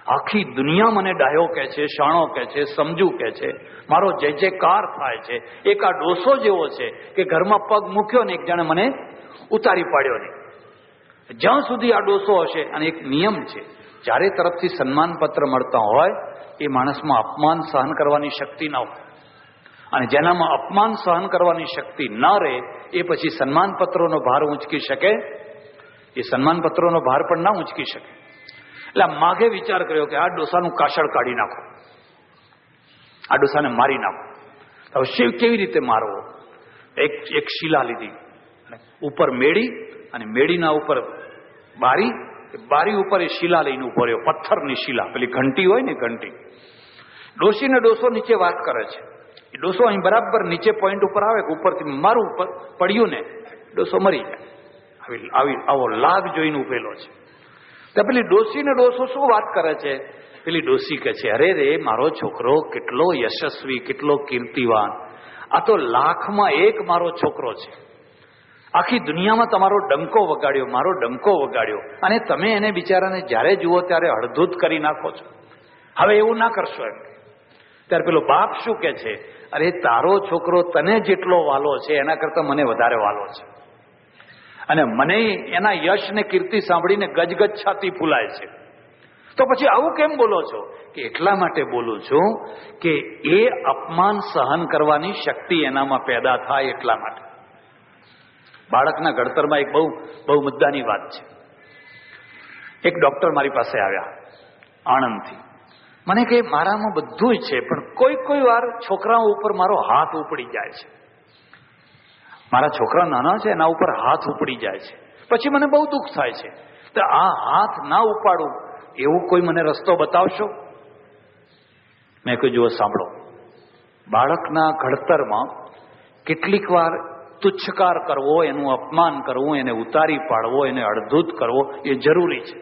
આખી દુનિયા મને ડાયો કહે છે, શાણો કહે છે, સમજુ કહે છે, મારો જય જયકાર થાય છે. એક આ ડોસો જેવો છે કે ઘરમાં પગ મૂક્યો ને એક જણે મને ઉતારી પાડ્યો નહીં. જ્યાં સુધી આ ડોસો હશે, અને એક નિયમ છે, ચારે તરફથી સન્માનપત્ર મળતા હોય એ માણસમાં અપમાન સહન કરવાની શક્તિ ન હોય. અને જેનામાં અપમાન સહન કરવાની શક્તિ ન રહે એ પછી સન્માનપત્રોનો ભાર ઊંચકી શકે, એ સન્માનપત્રોનો ભાર પણ ના ઊંચકી શકે. એટલે માઘે વિચાર કર્યો કે આ ડોસાનું કાશળ કાઢી નાખો, આ ડોસાને મારી નાખો. હવે શિવ કેવી રીતે મારવો? એક શિલા લીધી, ઉપર મેળી, અને મેળીના ઉપર બારી, બારી ઉપર એ શિલા લઈને ઉભો રહ્યો, પથ્થરની શિલા, પેલી ઘંટી હોય ને ઘંટી. ડોશીને ડોસો નીચે વાત કરે છે. એ ડોસો અહીં બરાબર નીચે પોઈન્ટ ઉપર આવે કે ઉપરથી મારું ઉપર પડ્યું ને ડોસો મરી જાય. આવો લાગ જોઈને ઉભેલો છે. તો પેલી ડોશીને ડોસો શું વાત કરે છે? પેલી ડોશી કહે છે, અરે રે મારો છોકરો કેટલો યશસ્વી, કેટલો કીર્તિવાન, આ તો 1,00,000માં 1 મારો છોકરો છે. આખી દુનિયામાં તમારો ડંકો વગાડ્યો, મારો ડંકો વગાડ્યો, અને તમે એને બિચારાને જ્યારે જુઓ ત્યારે અડધૂત કરી નાખો છો. હવે એવું ના કરશો એમ. ત્યારે પેલો બાપ શું કે છે, અરે તારો છોકરો તને જેટલો વાલો છે એના કરતા મને વધારે વાલો છે, અને મને એના યશ ને કીર્તિ સાંભળીને ગજગજ છાતી ફૂલાય છે. તો પછી આવું કેમ બોલો છો? કે એટલા માટે બોલું છું કે એ અપમાન સહન કરવાની શક્તિ એનામાં પેદા થાય એટલા માટે. બાળકના ઘડતરમાં એક બહુ મુદ્દાની વાત છે. એક ડોક્ટર મારી પાસે આવ્યા આણંદથી. મને કે મારામાં બધું જ છે, પણ કોઈ વાર છોકરાઓ ઉપર મારો હાથ ઉપડી જાય છે. મારા છોકરા નાના છે, એના ઉપર હાથ ઉપડી જાય છે, પછી મને બહુ દુઃખ થાય છે. તો આ હાથ ના ઉપાડું એવું કોઈ મને રસ્તો બતાવશો? મેં કહ્યું, જુઓ સાંભળો, બાળકના ઘડતરમાં કેટલીક વાર તુચ્છકાર કરવો, એનું અપમાન કરવું, એને ઉતારી પાડવો, એને અડધૂત કરવો એ જરૂરી છે.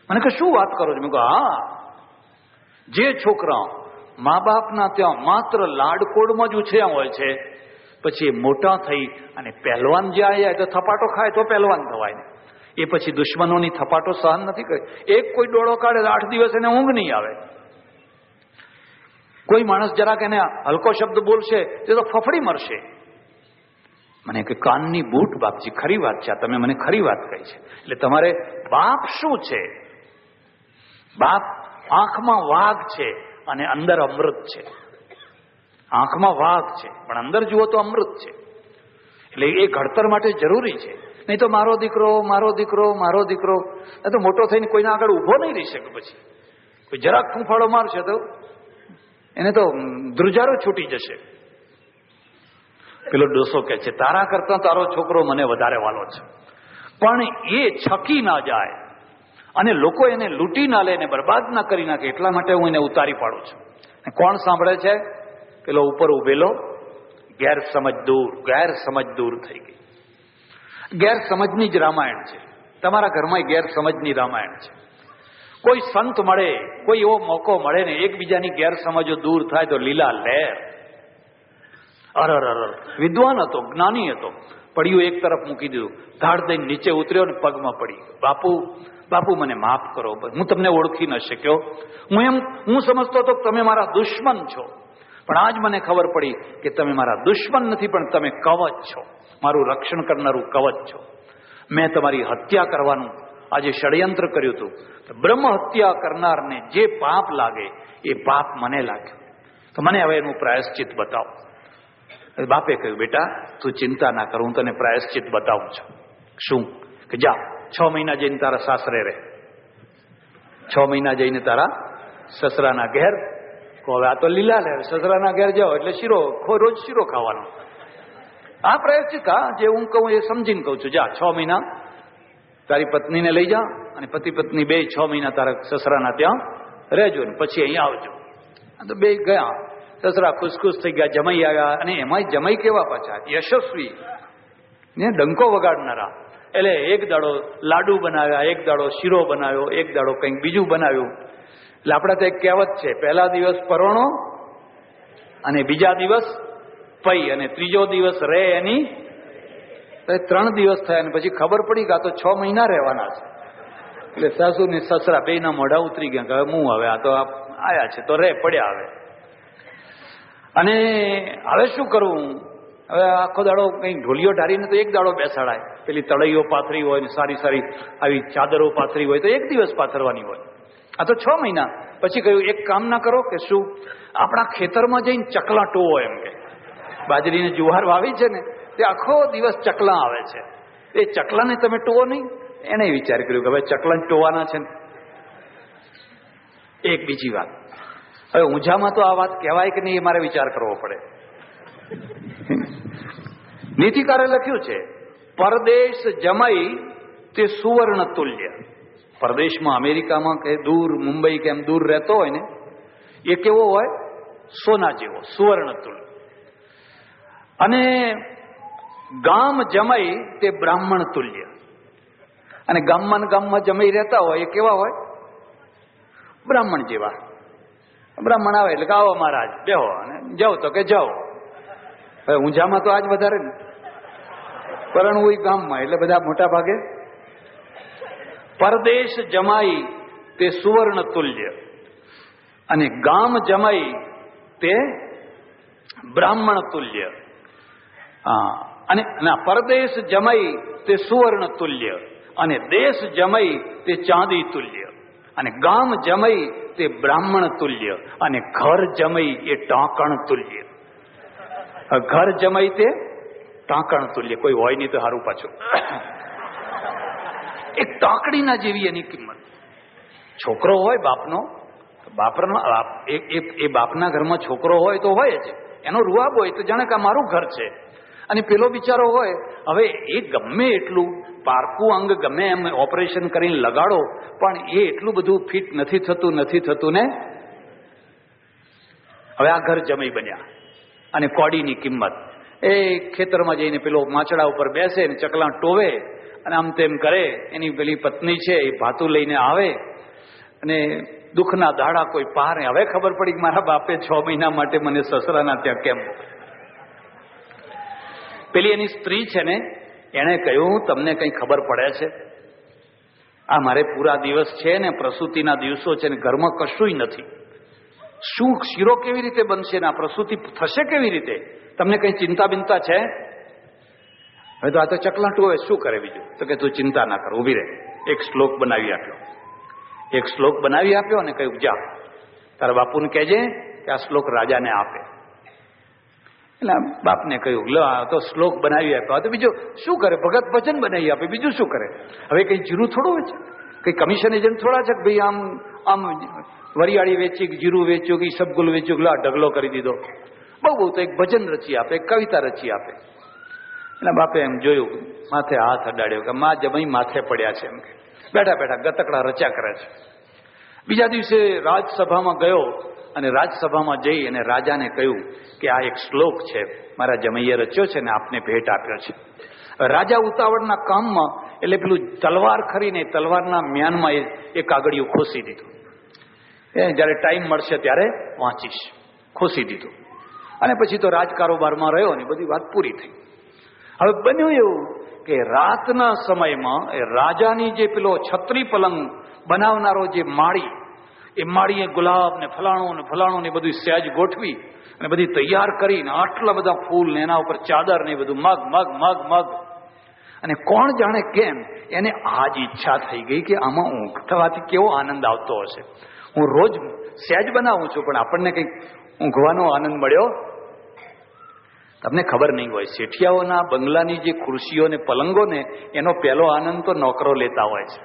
મને કે શું વાત કરો છો? મેં કહ્યું, હા, જે છોકરા મા બાપના ત્યાં માત્ર લાડકોડમાં જ ઉછર્યા હોય છે, પછી એ મોટા થઈ અને પહેલવાન જે આવ્યા તો થપાટો ખાય તો પહેલવાન થવાય ને, એ પછી દુશ્મનોની થપાટો સહન નથી કરી. એક કોઈ ડોળો કાઢે 8 દિવસ એને ઊંઘ નહીં આવે. કોઈ માણસ જરાક એને હલકો શબ્દ બોલશે તે તો ફફડી મરશે. મને કે કાનની બૂટ બાપજી, ખરી વાત છે, તમે મને ખરી વાત કહી છે. એટલે તમારે બાપ શું છે? બાપ આંખમાં વાઘ છે અને અંદર અમૃત છે. આંખમાં વાઘ છે પણ અંદર જુઓ તો અમૃત છે. એટલે એ ઘડતર માટે જરૂરી છે. નહીં તો મારો દીકરો, મારો દીકરો, મારો દીકરો, એ તો મોટો થઈને કોઈના આગળ ઊભો નહીં રહી શકે. પછી કોઈ જરાક ફૂંફાળો મારશે તો એને તો ધ્રુજારો છૂટી જશે. પેલો ડોસો કહે છે, તારા કરતા તારો છોકરો મને વધારે વાલો છે, પણ એ છકી ના જાય અને લોકો એને લૂંટી ના લે, એને બરબાદ ના કરી નાખે, એટલા માટે હું એને ઉતારી પાડું છું. કોણ સાંભળે છે? પેલો ઉપર ઉભેલો ગેરસમજ દૂર થઈ ગઈ. ગેરસમજની જ રામાયણ છે. તમારા ઘરમાં ગેરસમજની રામાયણ છે. કોઈ સંત મળે, કોઈ એવો મોકો મળે ને એકબીજાની ગેરસમજો દૂર થાય તો લીલા લહેર. અરર, વિદ્વાન હતો, જ્ઞાની હતો, પડ્યું એક તરફ મૂકી દીધું, ધાડ દઈને નીચે ઉતર્યો ને પગમાં પડી ગયો. બાપુ મને માફ કરો, હું તમને ઓળખી ન શક્યો. હું સમજતો હતો કે તમે મારા દુશ્મન છો, પણ આજ મને ખબર પડી કે તમે મારા દુશ્મન નથી, પણ તમે કવચ છો, મારું રક્ષણ કરનારું કવચ છો. મેં તમારી હત્યા કરવાનું આજે ષડયંત્ર કર્યું હતું. બ્રહ્મ હત્યા કરનારને જે પાપ લાગે એ પાપ મને લાગ્યું, તો મને હવે એનું પ્રાયશ્ચિત બતાવો. બાપે કહ્યું, બેટા તું ચિંતા ના કર, હું તને પ્રાયશ્ચિત બતાવું છું. શું? કે જા 6 મહિના જઈને તારા સાસરે રહે, 6 મહિના જઈને તારા સસરાના ઘેર. હવે આ તો લીલા લે, સસરાના ઘેર જાઓ એટલે રોજ શીરો ખાવાનો. આ પ્રાયશ્ચિત, હા, જે હું કહું એ સમજીને કહું છું. જા 6 મહિના તારી પત્નીને લઈ જા અને પતિ પત્ની 6 મહિના તારા સસરાના ત્યાં રહેજો ને પછી અહીંયા આવજો. તો 2 ગયા. સસરા ખુશ થઈ ગયા, જમાઈ આવ્યા, અને એમાંય જમાઈ કેવા પાછા યશસ્વી ને ડંકો વગાડનારા. એટલે એક દાડો લાડુ બનાવ્યા, એક દાડો શીરો બનાવ્યો, એક દાડો કંઈક બીજું બનાવ્યું. એટલે આપણા તો એક કહેવત છે, પહેલા દિવસ પરોણો અને બીજા દિવસ પઈ અને ત્રીજો દિવસ રહે એની. 3 દિવસ થયા અને પછી ખબર પડી કે આ તો 6 મહિના રહેવાના છે. એટલે સાસુ ને સસરા બેયના મોઢા ઉતરી ગયા કે હવે આ તો આયા છે તો રે પડ્યા. અને હવે શું કરવું? હવે આખો દાડો કંઈક ઢોલિયો ઢારીને તો એક દાડો બેસાડાય. પેલી તળઈઓ પાથરી હોય ને સારી આવી ચાદરો પાથરી હોય તો એક દિવસ પાથરવાની હોય. આ તો 6 મહિના. પછી કહ્યું, એક કામ ના કરો કે શું, આપણા ખેતરમાં જઈને ચકલા ટોવો. એમ કે બાજરીને જુવાર વાવી છે ને તે આખો દિવસ ચકલા આવે છે, એ ચકલાને તમે ટોવો નહીં. એને વિચાર કર્યું કે હવે ચકલાને ટોવાના છે. એક બીજી વાત, હવે ઊંઝામાં તો આ વાત કહેવાય કે નહીં એ મારે વિચાર કરવો પડે. નીતિકારે લખ્યું છે, પરદેશ જમાઈ તે સુવર્ણ તુલ્ય. પરદેશમાં અમેરિકામાં કે દૂર મુંબઈ કે એમ દૂર રહેતો હોય ને એ કેવો હોય? સોના જેવો, સુવર્ણ તુલ્ય. અને ગામ જમાઈ તે બ્રાહ્મણ તુલ્ય. અને ગામમાં જમાઈ રહેતા હોય એ કેવા હોય? બ્રાહ્મણ જેવા. બ્રાહ્મણ આવે એટલે આવો મહારાજ બેહો, અને જાઓ તો કે જાઓ. હવે ઊંઝામાં તો આજ વધારે ને. પરણવું ગામમાં, એટલે બધા મોટા ભાગે પરદેશ જમાઈ તે સુવર્ણ તુલ્ય અને ગામ જમાઈ તે બ્રાહ્મણ તુલ્ય. અને પરદેશ જમાઈ તે સુવર્ણ તુલ્ય અને દેશ જમાઈ તે ચાંદી તુલ્ય અને ગામ જમાઈ તે બ્રાહ્મણ તુલ્ય અને ઘર જમાઈ એ ટાંકણ તુલ્ય. ઘર જમાઈ તે ટાંકણ તુલ્ય. કોઈ હોય નહીં તો સારું પાછું. એક ટાંકડીના જેવી એની કિંમત. છોકરો હોય બાપનો, એ બાપના ઘરમાં છોકરો હોય તો હોય જ, એનો રૂઆબ હોય તો જાણે કે આ મારું ઘર છે. અને પેલો બિચારો હોય, હવે એ ગમે એટલું પારકું અંગ ગમે એમ ઓપરેશન કરીને લગાડો, પણ એ એટલું બધું ફિટ નથી થતું ને. હવે આ ઘર જમાઈ બન્યા. અને કોડીની કિંમત, એ ખેતરમાં જઈને પેલો માચડા ઉપર બેસે ને ચકલા ટોવે અને આમ તેમ કરે. એની પેલી પત્ની છે એ ભાતું લઈને આવે અને દુઃખના દાડા કોઈ પારે. હવે ખબર પડી કે મારા બાપે 6 મહિના માટે મને સસરાના ત્યાં કેમ. પેલી એની સ્ત્રી છે ને, એણે કહ્યું તમને કઈ ખબર પડે છે? આ મારે પૂરા દિવસ છે ને, પ્રસૂતિના દિવસો છે ને, ઘરમાં કશુંય નથી. શું શીરો કેવી રીતે બનશે ને આ પ્રસૂતિ થશે કેવી રીતે? તમને કઈ ચિંતા બિંતા છે? હવે તો આ તો ચકલાટું હોય, શું કરે બીજું? તો કે તું ચિંતા ના કર, ઉભી રહે. એક શ્લોક બનાવી આપ્યો અને કહ્યું જા તારા બાપુને કહેજે કે આ શ્લોક રાજાને આપે. એટલે બાપને કહ્યું લો આ તો શ્લોક બનાવી આપ્યો, તો બીજું શું કરે? ભગત ભજન બનાવી આપે, બીજું શું કરે? હવે કઈ જીરું થોડું હોય છે? કઈ કમિશન એજન્ટ થોડા છે કે ભાઈ આમ વરિયાળી વેચી, જીરું વેચ્યું કે સબગુલ વેચ્યું, લો ઢગલો કરી દીધો. બહુ તો એક ભજન રચી આપે, એક કવિતા રચી આપે. એટલે બાપે એમ જોયું, માથે હાથ અડાડ્યો કે માં જમાઈ માથે પડ્યા છે. એમ કે બેઠા બેઠા ગતકડા રચ્યા કરે છે. બીજા દિવસે રાજસભામાં ગયો અને રાજસભામાં જઈ અને રાજાને કહ્યું કે આ એક શ્લોક છે, મારા જમૈયે રચ્યો છે ને આપને ભેટ આપ્યો છે. રાજા ઉતાવળના કામમાં એટલે પેલું તલવાર ખરીને તલવારના મ્યાનમાં એ કાગળિયું ખોસી દીધું. જયારે ટાઈમ મળશે ત્યારે વાંચીશ, ખોસી દીધું. અને પછી તો રાજકારોબારમાં રહ્યો ને બધી વાત પૂરી થઈ. હવે બન્યું એવું કે રાતના સમયમાં એ રાજાની જે પેલો છત્રી પલંગ બનાવનારો જે માળી, એ માળીએ ગુલાબ ને ફલાણું ને બધું સહેજ ગોઠવી અને બધી તૈયાર કરીને આટલા બધા ફૂલ ને એના ઉપર ચાદર ને બધું મગ. અને કોણ જાણે કેમ એને આજ ઈચ્છા થઈ ગઈ કે આમાં ઊંઘ થવાથી કેવો આનંદ આવતો હશે. હું રોજ સહેજ બનાવું છું પણ આપણને કંઈક ઊંઘવાનો આનંદ મળ્યો. તમને ખબર નહીં હોય, શેઠિયાઓના બંગલાની જે ખુરશીઓ ને પલંગો ને એનો પહેલો આનંદ તો નોકરો લેતા હોય છે.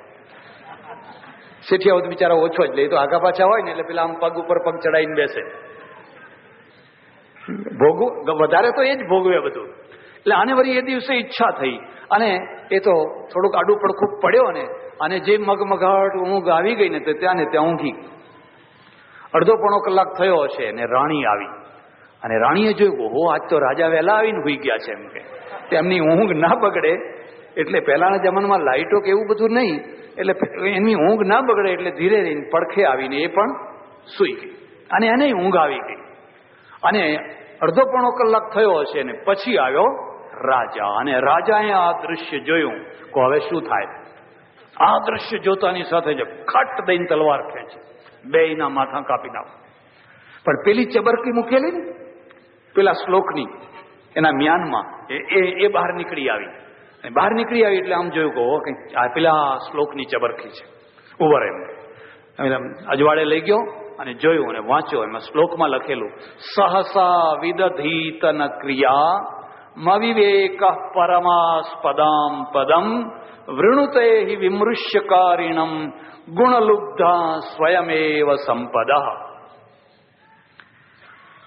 શેઠિયાઓ તો બિચારા ઓછો જ લે, તો આગા પાછા હોય ને એટલે પેલા આમ પગ ઉપર પગ ચડાવીને બેસે. ભોગવું વધારે તો એ જ ભોગવે બધું. એટલે આને વળી એ દિવસે ઈચ્છા થઈ અને એ તો થોડુંક આડું પડખું પડ્યો ને, અને જે મગમગાટ ઊંઘ આવી ગઈ ને તો ત્યાં ને ત્યાં ઊંઘી. અડધો પોણો કલાક થયો હશે ને રાણી આવી. અને રાણીએ જોયું, ઓહો આજ તો રાજા વહેલા આવીને હુઈ ગયા છે. એમ કે તેમની ઊંઘ ના બગડે એટલે પહેલાના જમાનામાં લાઇટો કે એવું બધું નહીં, એટલે એની ઊંઘ ના બગડે એટલે ધીરે ધીરે પડખે આવીને એ પણ સૂઈ ગઈ અને એને ઊંઘ આવી ગઈ. અને અડધો પોણો કલાક થયો હશે ને પછી આવ્યો રાજા. અને રાજાએ આ દ્રશ્ય જોયું કે હવે શું થાય. આ દ્રશ્ય જોતાની સાથે જ ખટ દઈને તલવાર ખેંચે, બેયના માથા કાપી નાખ. પણ પેલી ચબરકી મૂકેલી ને પેલા શ્લોકની એના મ્યાનમાં એ બહાર નીકળી આવી. બહાર નીકળી આવી એટલે આમ જોયું કે આ પેલા શ્લોકની ચબરકી છે. ઉભો રહે એમ અજવાળે લઈ ગયો અને જોયું અને વાંચ્યો. એમાં શ્લોકમાં લખેલું, સહસા વિદધીતન ક્રિયા મવિવેક પરમાસ્પદામ પદમ વૃણુતે હિ વિમૃશ્યકારિણમ ગુણલુબ્ધા સ્વયમેવ સંપદઃ.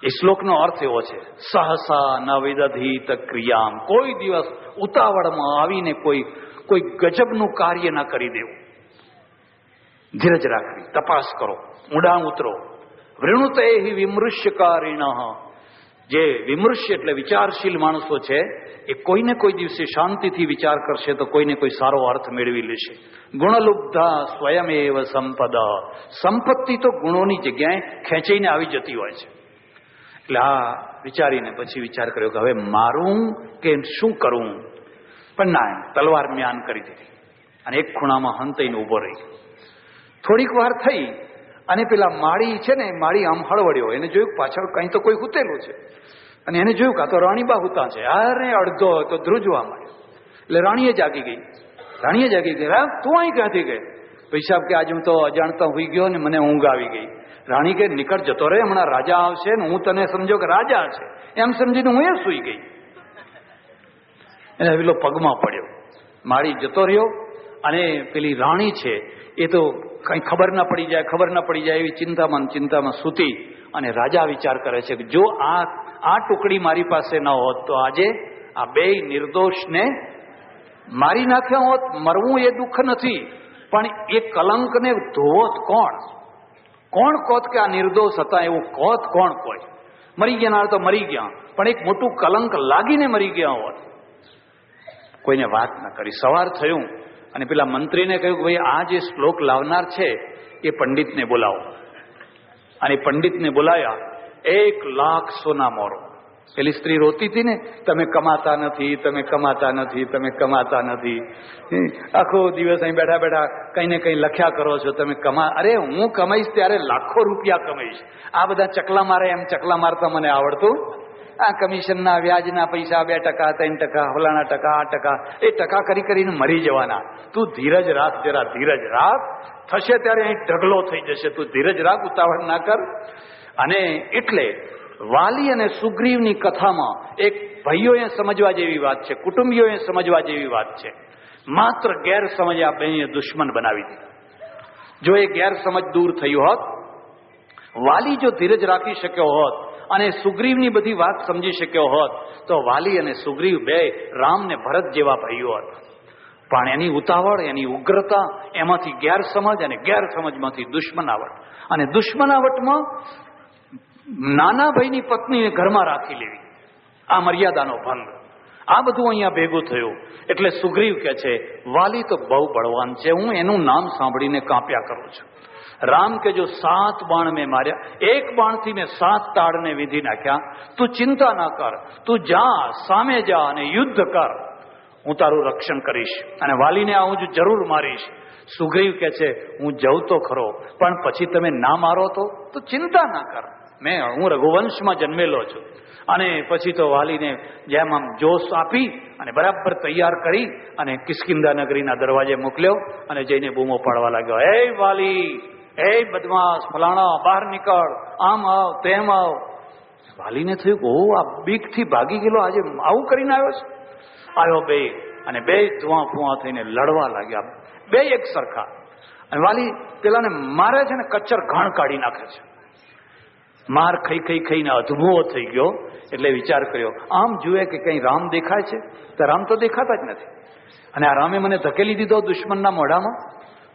એ શ્લોકનો અર્થ એવો છે, સહસા ન વિદધીત ક્રિયામ, કોઈ દિવસ ઉતાવળમાં આવીને કોઈ ગજબનું કાર્ય ના કરી દેવું. ધીરજ રાખવી, તપાસ કરો, ઊંડા ઉતરો. વૃણુતે હિ વિમૃશ્યકારિણ, જે વિમૃશ્ય એટલે વિચારશીલ માણસો છે એ કોઈને કોઈ દિવસે શાંતિથી વિચાર કરશે તો કોઈને કોઈ સારો અર્થ મેળવી લેશે. ગુણલુબ્ધા સ્વયમેવ સંપદા, સંપત્તિ તો ગુણોની જગ્યાએ ખેંચાઈને આવી જતી હોય છે. એટલે આ વિચારીને પછી વિચાર કર્યો કે હવે મારું કે શું કરવું. પણ ના, તલવાર મ્યાન કરી દીધી અને એક ખૂણામાં હંતાઈને ઉભો રહી. થોડીક વાર થઈ અને પેલા માળી છે ને, માળી આમ હળવડ્યો, એને જોયું પાછળ કંઈ તો કોઈ હૂતેલું છે અને એને જોયું કે આ તો રાણીબા હુતા છે. અરે અડધો તો ધ્રુજવા માંડ્યો. એટલે રાણીએ જાગી ગઈ. તું અહીં ક્યાંથી ગઈ? પૈસા કે આજે હું તો અજાણતા હોઈ ગયો ને મને ઊંઘ આવી ગઈ. રાણી કે નીકળ, જતો રહે, હમણાં રાજા આવશે ને હું તને સમજો કે રાજા છે એમ સમજીને હું એ સૂઈ ગઈ. એને પેલો પગમાં પડ્યો. માળી જતો રહ્યો અને પેલી રાણી છે એ તો કઈ ખબર ના પડી જાય એવી ચિંતામાં સૂતી. અને રાજા વિચાર કરે છે કે જો આ ટુકડી મારી પાસે ન હોત તો આજે આ બે નિર્દોષને મારી નાખ્યા હોત. મરવું એ દુઃખ નથી, પણ એ કલંકને ધોવત કોણ કોત કે આ નિર્દોષ હતા એવું કોત કોણ કોઈ? મરી ગયા તો મરી ગયા, પણ એક મોટું કલંક લાગીને મરી ગયા હોત. કોઈને વાત ના કરી. સવાર થયું અને પેલા મંત્રીને કહ્યું કે ભાઈ આ જે શ્લોક લાવનાર છે એ પંડિતને બોલાવો. અને પંડિતને બોલાયા. 1,00,000 સોના મોરો. પેલી સ્ત્રી રોતી હતી ને, તમે કમાતા નથી. આખો દિવસ અહીં બેઠા બેઠા કઈ ને કઈ લખ્યા કરો છો, તમે અરે હું કમાઈશ ત્યારે લાખો રૂપિયા કમાઈશ. આ બધા ચકલા મારે એમ ચકલા મારતા મને આવડતું. આ કમિશનના વ્યાજના પૈસા 2%, 3%, ફલાણા ટકા, 8%, એ ટકા કરીને મરી જવાના. તું ધીરજ રાખ, જરા ધીરજ રાખ, થશે ત્યારે અહીં ઢગલો થઈ જશે. તું ધીરજ રાખ, ઉતાવળ ના કર. અને એટલે વાલી અને સુગ્રીવની કથામાં એક ભાઈઓએ સમજવા જેવી વાત છે, કુટુંબીઓએ સમજવા જેવી વાત છે. માત્ર ગેરસમજ આ બેને દુશ્મન બનાવી દીધા. જો એ ગેરસમજ દૂર થયું હોત, વાલી જો ધીરજ રાખી શક્યો હોત અને સુગ્રીવની બધી વાત સમજી શક્યો હોત તો વાલી અને સુગ્રીવ બે રામ ને ભરત જેવા ભાઈઓ હતા. પણ એની ઉતાવળ, એની ઉગ્રતા, એમાંથી ગેરસમજ અને ગેરસમજમાંથી દુશ્મનાવટ, અને દુશ્મનાવટમાં નાના ભાઈની પત્નીને ઘરમાં રાખી લેવી, આ મર્યાદાનો ભંગ, આ બધું અહીંયા ભેગું થયું. એટલે સુગ્રીવ કે છે વાલી તો બહુ બળવાન છે, હું એનું નામ સાંભળીને કાંપ્યા કરું છું. રામ કે જો 7 બાણ મેં માર્યા, 1 બાણથી મેં 7 તાળને વિધી નાખ્યા. તું ચિંતા ના કર, તું જા, સામે જા અને યુદ્ધ કર, હું તારું રક્ષણ કરીશ અને વાલીને હું જ જરૂર મારીશ. સુગ્રીવ કે છે હું જઉં તો ખરો, પણ પછી તમે ના મારો તો ચિંતા ના કર, હું રઘુવંશમાં જન્મેલો છું. અને પછી તો વાલીને જેમ આમ જોશ આપી અને બરાબર તૈયાર કરી અને કિષ્કિંધા નગરીના દરવાજે મોકલ્યો અને જઈને બૂમો પાડવા લાગ્યો, હે વાલી, હે બદમાશ ફલાણા, બહાર નીકળ, આમ આવ, તેમ આવ. વાલીને થયું કે આ બીકથી ભાગી ગયેલો આજે આવું કરીને આવ્યો બે, અને બે ધુઆ ફુઆ થઈને લડવા લાગ્યા, બે એક સરખા. અને વાલી પેલાને મારે છે ને કચ્ચર ઘાણ કાઢી નાખે છે. માર ખાઈને અધભૂવો થઈ ગયો. એટલે વિચાર કર્યો, આમ જુએ કે કઈ રામ દેખાય છે તો રામ તો દેખાતા જ નથી. અને આ રામે મને ધકેલી દીધો દુશ્મનના મોઢામાં.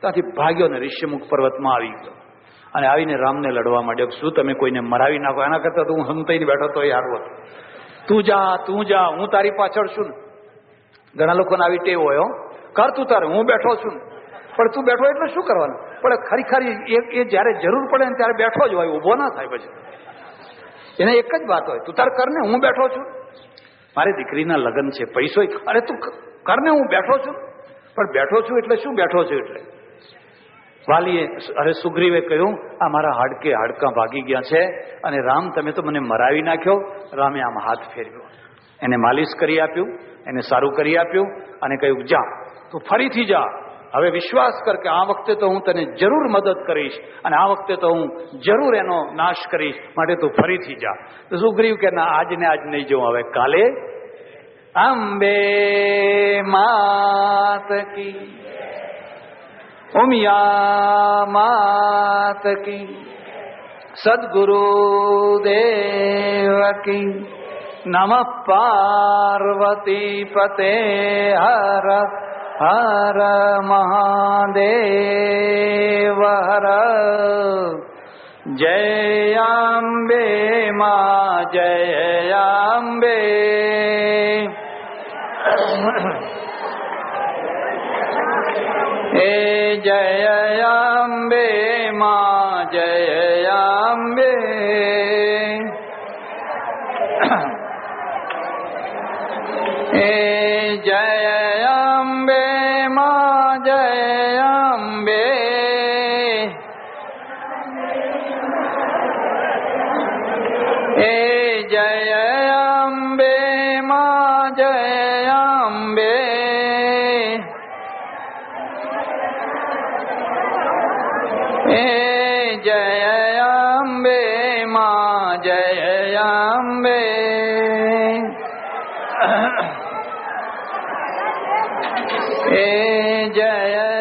ત્યાંથી ભાગ્યો ને ઋષ્યમુખ પર્વતમાં આવી ગયો અને આવીને રામને લડવા માંડ્યો. શું તમે કોઈને મરાવી નાખો, એના કરતા તો હું હંતાઈને બેઠો તો એ હારું હતું. તું જા, હું તારી પાછળ છું. ઘણા લોકોને આવી ટેવ હોય, કર તું તારે, હું બેઠો છું. પણ તું બેઠો એટલે શું કરવાનું? પણ ખરી એ જયારે જરૂર પડે ને ત્યારે બેઠો જ હોય, ઉભો ના થાય. પછી એને એક જ વાત હોય, તું તારે કર ને, હું બેઠો છું. મારી દીકરીના લગ્ન છે, પૈસો, અરે તું કર ને, હું બેઠો છું. પણ બેઠો છું એટલે શું બેઠો છું? એટલે વાલીએ સુગ્રીવે કહ્યું, આ મારા હાડકાં ભાગી ગયા છે અને રામ તમે તો મને મરાવી નાખ્યો. રામે આમ હાથ ફેરવ્યો, એને માલિશ કરી આપ્યું, એને સારું કરી આપ્યું અને કહ્યું જા, તું ફરીથી જા. હવે વિશ્વાસ કર કે આ વખતે તો હું તને જરૂર મદદ કરીશ અને આ વખતે તો હું જરૂર એનો નાશ કરીશ, માટે તું ફરીથી જા. તો સુગ્રીવ કે ના, આજ નહીં જવું, હવે કાલે. અંબે માત કી, ઉમિયા માત કી, સદગુરુ દેવ કી, નમઃ પાર્વતી પતે હર હર મહાદેવ હર. જય અંબે માં, જય અંબે. એ જય અંબે માં, જય અંબે. એ જય અંબે માં જય અંબે. હે જય અંબે માં જય અંબે. હે જય